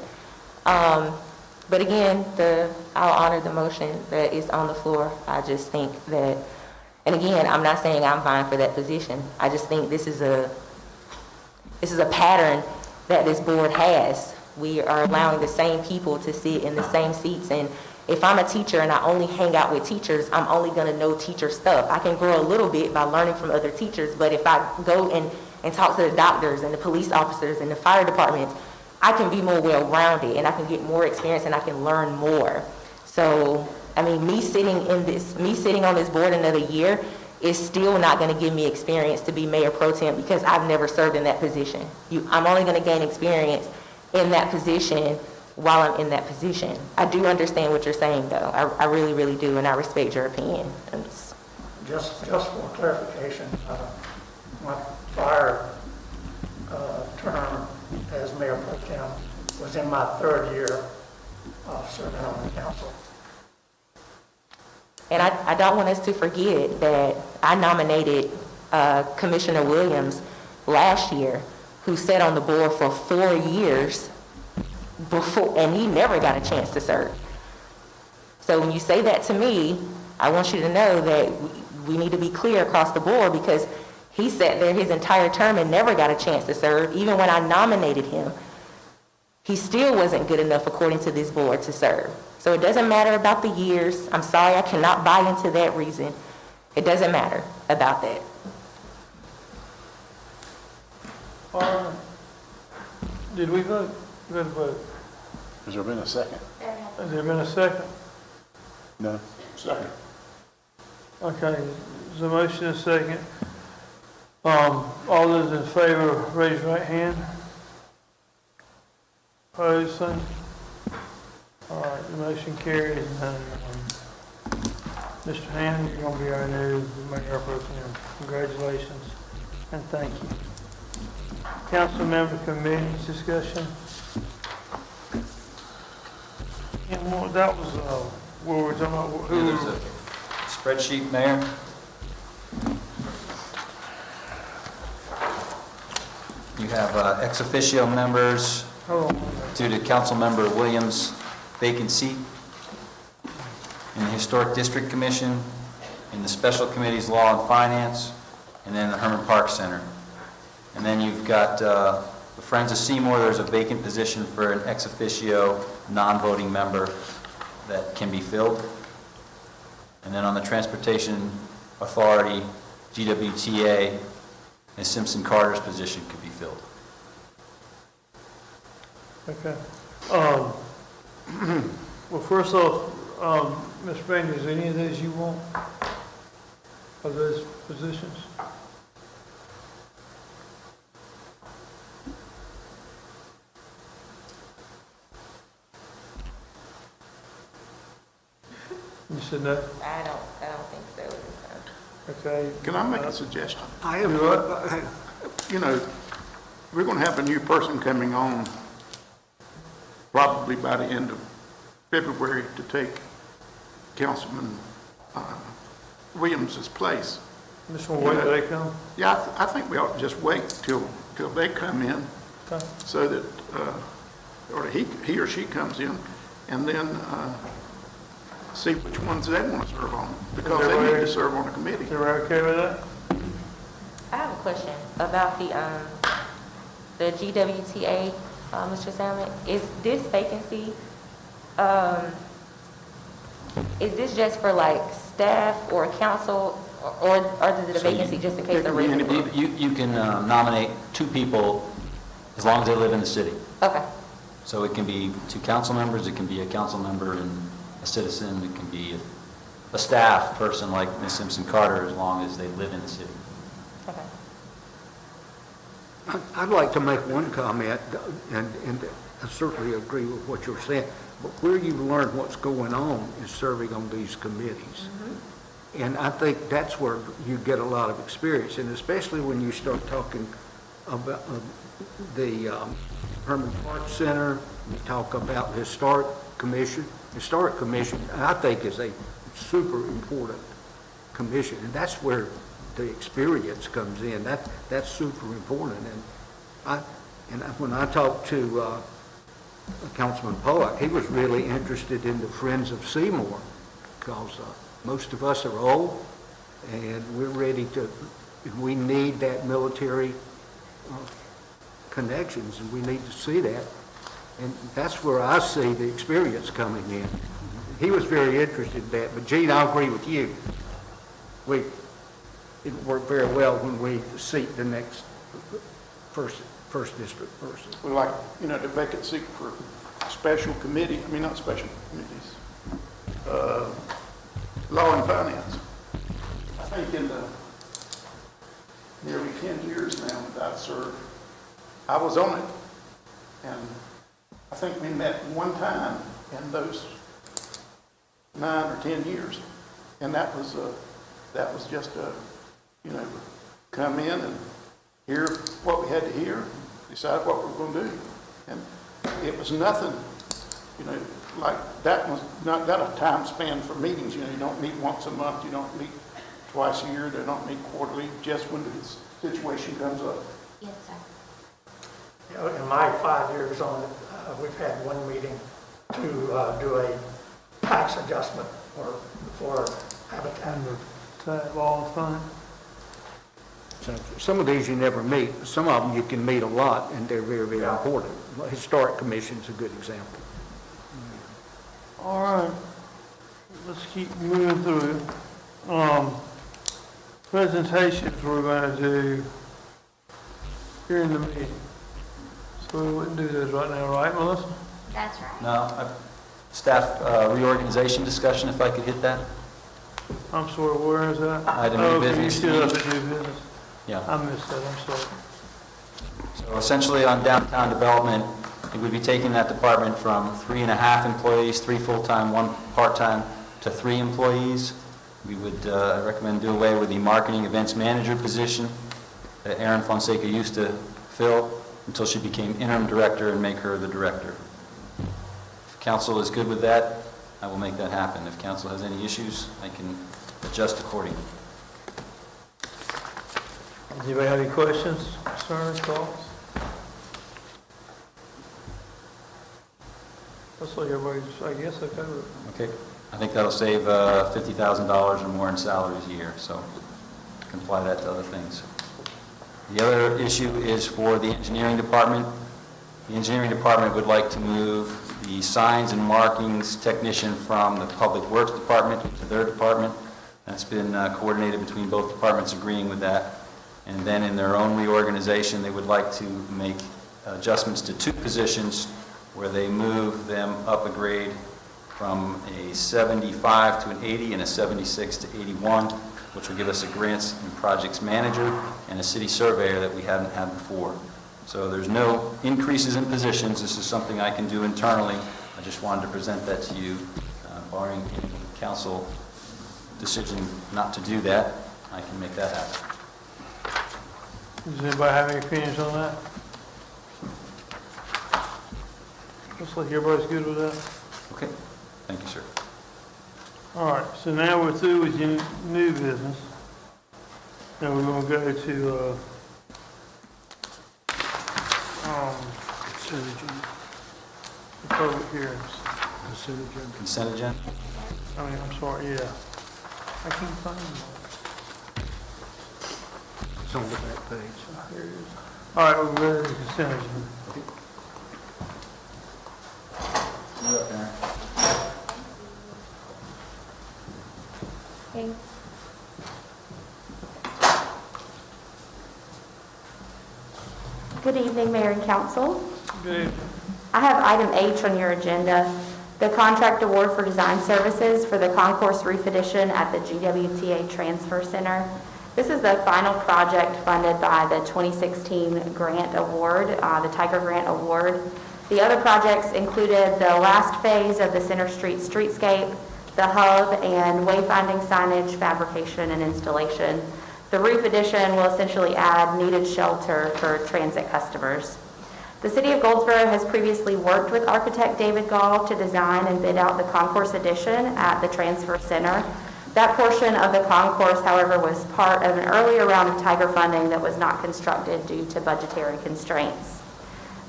But again, I'll honor the motion that is on the floor. I just think that, and again, I'm not saying I'm vying for that position. I just think this is a pattern that this board has. We are allowing the same people to sit in the same seats, and if I'm a teacher and I only hang out with teachers, I'm only going to know teacher stuff. I can grow a little bit by learning from other teachers, but if I go and talk to the doctors and the police officers and the fire departments, I can be more well-rounded and I can get more experience and I can learn more. So, I mean, me sitting on this board another year is still not going to give me experience to be Mayor Pro Tem because I've never served in that position. I'm only going to gain experience in that position while I'm in that position. I do understand what you're saying, though. I really, really do, and I respect your opinion. Just for clarification, my prior term as Mayor Pro Tem was in my third year of serving on the council. And I don't want us to forget that I nominated Commissioner Williams last year, who sat on the board for 4 years before, and he never got a chance to serve. So when you say that to me, I want you to know that we need to be clear across the board, because he sat there his entire term and never got a chance to serve. Even when I nominated him, he still wasn't good enough according to this board to serve. So it doesn't matter about the years. I'm sorry, I cannot buy into that reason. It doesn't matter about that. All right. Did we vote? We had a vote. Has there been a second? Has there been a second? No. Second. Okay, there's a motion and a second. All those in favor, raise your right hand. Opposed, same. All right, the motion carries, and Mr. Hammond, you're gonna be our new mayor pro tem. Congratulations, and thank you. Council member committees discussion. And what, that was, where we're talking about, who? There's a spreadsheet, Mayor. You have ex officio members Hold on one minute. due to Councilmember Williams' vacancy in the Historic District Commission, in the Special Committees Law and Finance, and then the Herman Park Center. And then you've got the Friends of Seymour. There's a vacant position for an ex officio non-voting member that can be filled. And then on the Transportation Authority, GWTA, and Simpson Carter's position could be filled. Okay. Well, first off, Mr. Bainey, is any of those you want? Of those positions? You said no? I don't think so. Okay. Can I make a suggestion? I have, You know, we're going to have a new person coming on probably by the end of February to take Councilman Williams's place. Just want to wait till they come? Yeah, I think we ought to just wait till they come in Okay. so that, or he or she comes in, and then see which ones they want to serve on, because they need to serve on a committee. Is everybody okay with that? I have a question about the GWTA, Mr. Salmon. Is this vacancy, is this just for like staff or council, or is it a So you- vacancy just in case it the can be resident? anybody. You can nominate two people as long as they live in the city. Okay, So it can be two council members, it can be a council member and a citizen, it can be a staff person like Ms. Simpson Carter, as long as they live in the city. okay. I'd like to make one comment, and I certainly agree with what you're saying, but where you learn what's going on is serving on these committees. And I think that's where you get a lot of experience, and especially when you start talking about the Herman Park Center, you talk about the Historic Commission. Historic Commission, I think, is a super important commission, and that's where the experience comes in. That's super important. And when I talked to Councilman Pollock, he was really interested in the Friends of Seymour, because most of us are old, and we're ready to, we need that military connections, and we need to see that. And that's where I see the experience coming in. He was very interested in that, but Gene, I agree with you. It worked very well when we seat the next first district person. We like, you know, the vacancy for special committee, I mean, not special committees, law and finance. I think in the nearly 10 years now that I've served, I was on it. And I think we met one time in those 9 or 10 years. And that was just a, you know, come in and hear what we had to hear, decide what we were going to do. And it was nothing, you know, like that was not got a time span for meetings. You know, you don't meet once a month, you don't meet twice a year, they don't meet quarterly, just when the situation comes up. Yes, sir. You know, in my 5 years on it, we've had one meeting to do a tax adjustment for habitat. Law and fun. So some of these you never meet. Some of them you can meet a lot, and they're very, very important. Historic Commission's a good example. All right, let's keep moving through. presentations we're gonna do during the meeting. So we wouldn't do those right now, right, Melissa? That's right. No, staff reorganization discussion, if I could hit that? I'm sorry, where is that? Item new Oh, okay, you business. stood up at new business. Yeah. I missed that, I'm sorry. So essentially on downtown development, it would be taking that department from 3.5 employees, 3 full-time, 1 part-time, to 3 employees. We would recommend do away with the marketing events manager position that Erin Fonseca used to fill until she became interim director and make her the director. If council is good with that, I will make that happen. If council has any issues, I can adjust accordingly. Does anybody have any questions, concerns, thoughts? Looks like everybody's, I guess, okay with it. Okay, I think that'll save $50,000 or more in salaries a year, so can apply that to other things. The other issue is for the engineering department. The engineering department would like to move the signs and markings technician from the public works department to their department. That's been coordinated between both departments agreeing with that. And then in their own reorganization, they would like to make adjustments to 2 positions where they move them up a grade from a 75 to an 80 and a 76 to 81, which will give us a grants and projects manager and a city surveyor that we haven't had before. So there's no increases in positions. This is something I can do internally. I just wanted to present that to you, barring any council decision not to do that. I can make that happen. Does anybody have any opinions on that? Looks like everybody's good with that. Okay, thank you, sir. All right, so now we're through with your new business. Now we're gonna go to, the public hearings. Consent agenda? I mean, I'm sorry, yeah. I can't find them. It's on the back page. Here it is. All right, we're ready to consent agenda. You're up, Aaron. Okay. Good evening, Mayor and Council. Good. I have item H on your agenda, the contract award for design services for the concourse roof addition at the GWTA Transfer Center. This is the final project funded by the 2016 grant award, the Tiger Grant Award. The other projects included the last phase of the Center Street streetscape, the hub, and wayfinding signage, fabrication, and installation. The roof addition will essentially add needed shelter for transit customers. The City of Goldsboro has previously worked with architect David Gall to design and bid out the concourse addition at the Transfer Center. That portion of the concourse, however, was part of an earlier round of Tiger funding that was not constructed due to budgetary constraints.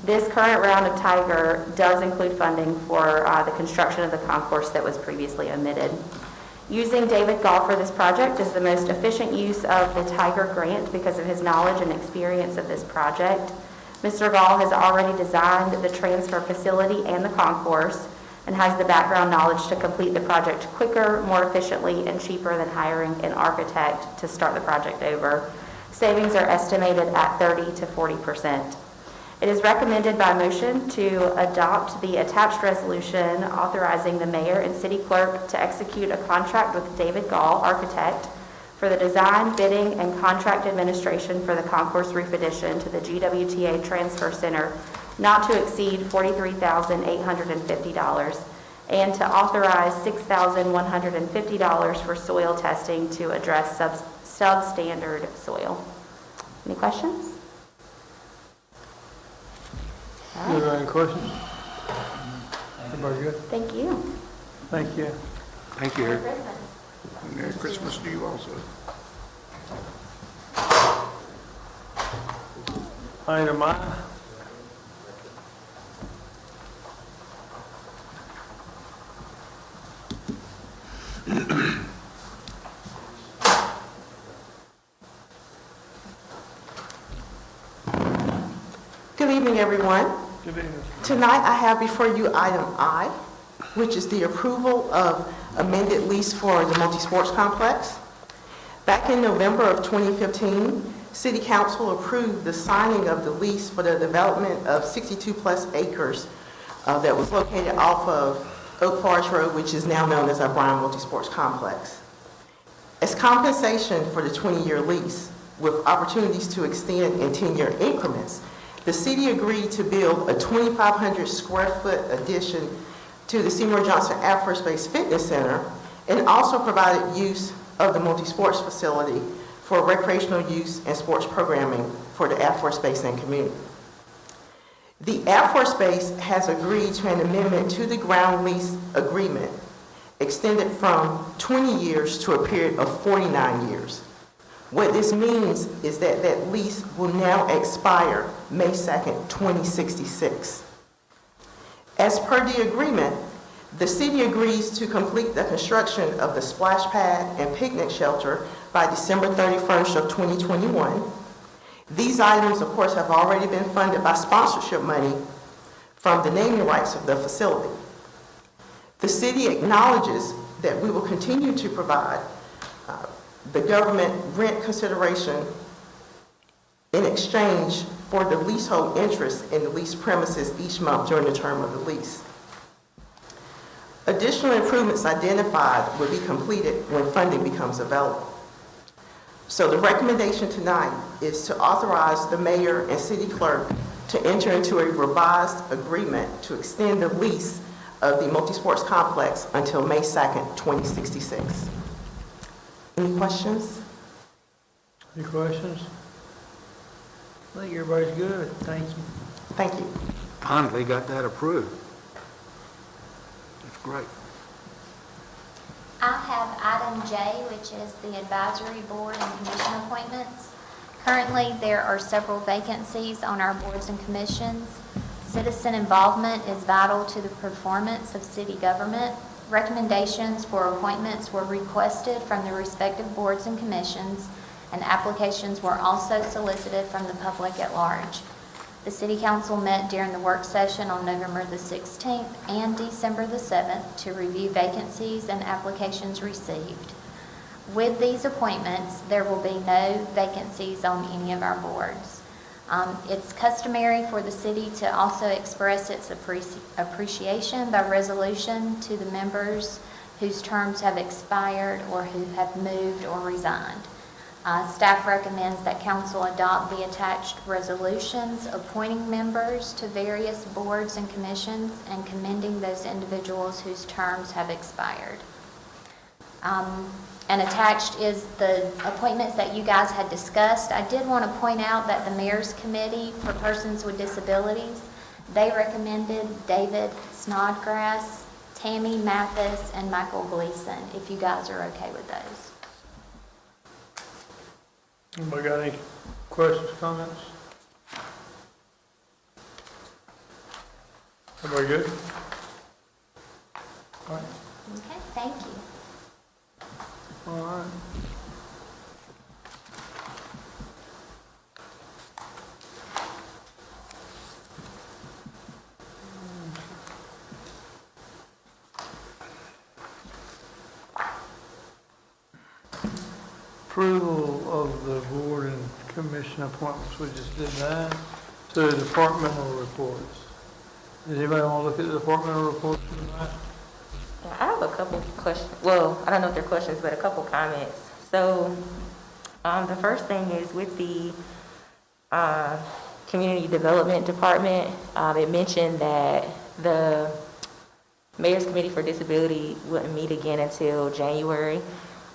This current round of Tiger does include funding for the construction of the concourse that was previously omitted. Using David Gall for this project is the most efficient use of the Tiger grant because of his knowledge and experience of this project. Mr. Gall has already designed the transfer facility and the concourse and has the background knowledge to complete the project quicker, more efficiently, and cheaper than hiring an architect to start the project over. Savings are estimated at 30% to 40%. It is recommended by motion to adopt the attached resolution authorizing the mayor and city clerk to execute a contract with David Gall, architect, for the design, bidding, and contract administration for the concourse roof addition to the GWTA Transfer Center not to exceed $43,850, and to authorize $6,150 for soil testing to address substandard soil. Any questions? Do you have any questions? Everybody good? Thank you. Thank you. Thank you, Eric. Merry Christmas to you also. Item I. Good evening, everyone. Good evening. Tonight, I have before you item I, which is the approval of amended lease for the multi-sports complex. Back in November of 2015, City Council approved the signing of the lease for the development of 62-plus acres that was located off of Oak Forest Road, which is now known as our Bryan Multisports Complex. As compensation for the 20-year lease, with opportunities to extend in 10-year increments, the city agreed to build a 2,500 square foot addition to the Seymour Johnson Air Force Base Fitness Center, and also provided use of the multi-sports facility for recreational use and sports programming for the Air Force Base and community. The Air Force Base has agreed to an amendment to the ground lease agreement extended from 20 years to a period of 49 years. What this means is that that lease will now expire May 2nd, 2066. As per the agreement, the city agrees to complete the construction of the splash pad and picnic shelter by December 31st of 2021. These items, of course, have already been funded by sponsorship money from the naming rights of the facility. The city acknowledges that we will continue to provide the government rent consideration in exchange for the leasehold interest in the leased premises each month during the term of the lease. Additional improvements identified will be completed when funding becomes available. So the recommendation tonight is to authorize the mayor and city clerk to enter into a revised agreement to extend the lease of the multi-sports complex until May 2nd, 2066. Any questions? Any questions? I think everybody's good. Thank you. Thank you. Finally got that approved. That's great. I have item J, which is the advisory board and commission appointments. Currently, there are several vacancies on our boards and commissions. Citizen involvement is vital to the performance of city government. Recommendations for appointments were requested from the respective boards and commissions, and applications were also solicited from the public at large. The City Council met during the work session on November the 16th and December the 7th to review vacancies and applications received. With these appointments, there will be no vacancies on any of our boards. It's customary for the city to also express its appreciation by resolution to the members whose terms have expired or who have moved or resigned. Staff recommends that council adopt the attached resolutions appointing members to various boards and commissions and commending those individuals whose terms have expired. And attached is the appointments that you guys had discussed. I did want to point out that the Mayor's Committee for Persons with Disabilities, they recommended David Snodgrass, Tammy Mathis, and Michael Gleason, if you guys are okay with those. Anybody got any questions, comments? Everybody good? All right. Okay, thank you. All right. Approval of the board and commission appointments, we just did that. So departmental reports. Does anybody want to look at the departmental reports tonight? Yeah, I have a couple questions. Well, I don't know if they're questions, but a couple comments. So, the first thing is with the Community Development Department, it mentioned that the Mayor's Committee for Disability wouldn't meet again until January.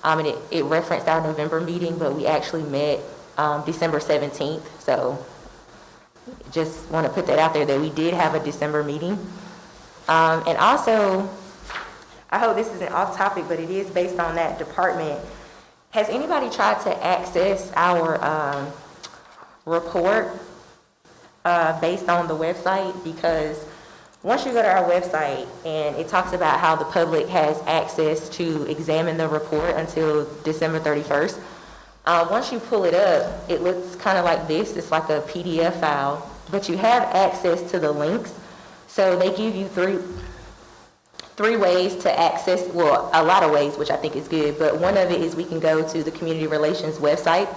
And it referenced our November meeting, but we actually met December 17th. So, just want to put that out there that we did have a December meeting. And also, I hope this isn't off topic, but it is based on that department. Has anybody tried to access our report based on the website? Because once you go to our website and it talks about how the public has access to examine the report until December 31st, once you pull it up, it looks kind of like this. It's like a PDF file, but you have access to the links. So they give you three ways to access, well, a lot of ways, which I think is good, but one of it is we can go to the Community Relations website.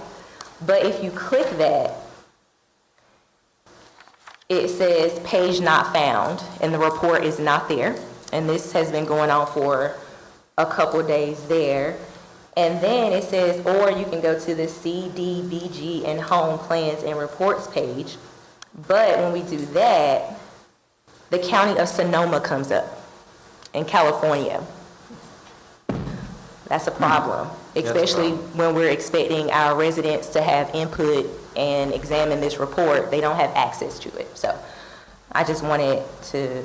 But if you click that, it says page not found, and the report is not there. And this has been going on for a couple days there. And then it says, or you can go to the CDBG and Home Plans and Reports page. But when we do that, the County of Sonoma comes up in California. That's a problem, especially when we're expecting our residents to have input and examine this report. They don't have access to it. So I just wanted to,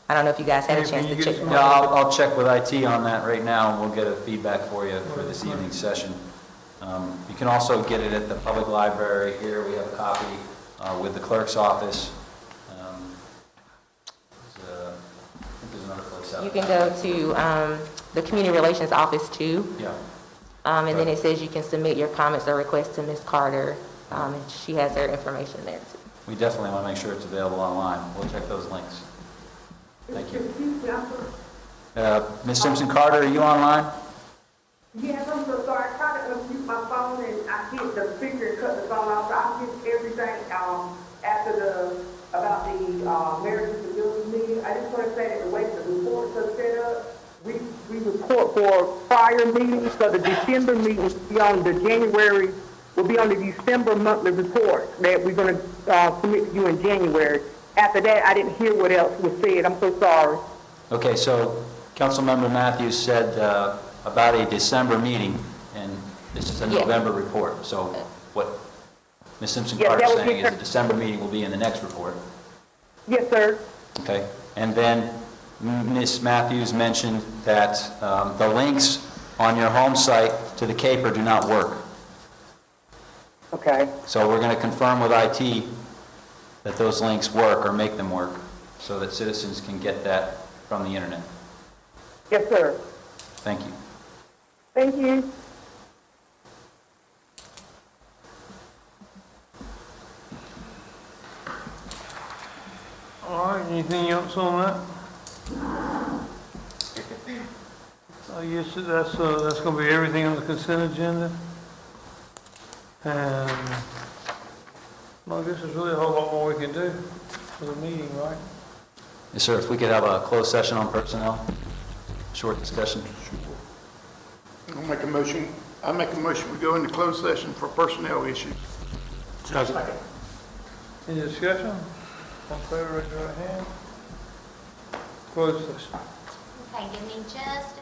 I don't know if you guys had a chance to check. Yeah, I'll check with IT on that right now, and we'll get a feedback for you for this evening's session. You can also get it at the public library here. We have a copy with the clerk's office. I think there's another place out You there. can go to the Community Relations Office too. Yeah. And then it says you can submit your comments or requests to Ms. Carter, and she has her information there too. We definitely want to make sure it's available online. We'll check those links. Thank you. Ms. Simpson Carter, are you online? Yes, I'm so sorry. I tried to unmute my phone and I hit the speaker and cut the phone off. So I missed everything after about the marriage and disability meeting. I just want to say that the way the reports are set up, we report for prior meetings. So the December meetings will be on the January, will be on the December monthly report that we're going to submit to you in January. After that, I didn't hear what else was said. I'm so sorry. Okay, so Councilmember Matthews said about a December meeting, and this is a Yeah. November report. So what Ms. Simpson Yeah, Carter that is would be saying is her- the December meeting will be in the next report. Yes, sir. Okay, and then Ms. Matthews mentioned that the links on your home site to the CAPER do not work. Okay. So we're going to confirm with IT that those links work or make them work so that citizens can get that from the internet. Yes, sir. Thank you. Thank you. All right, anything else on that? I guess that's gonna be everything on the consent agenda. And, well, I guess there's really a whole lot more we can do for the meeting, right? Yes, sir, if we could have a closed session on personnel, short discussion. I make a motion we go into closed session for personnel issues. Any discussion? All in favor, raise your right hand. Closed session. Okay, give me just a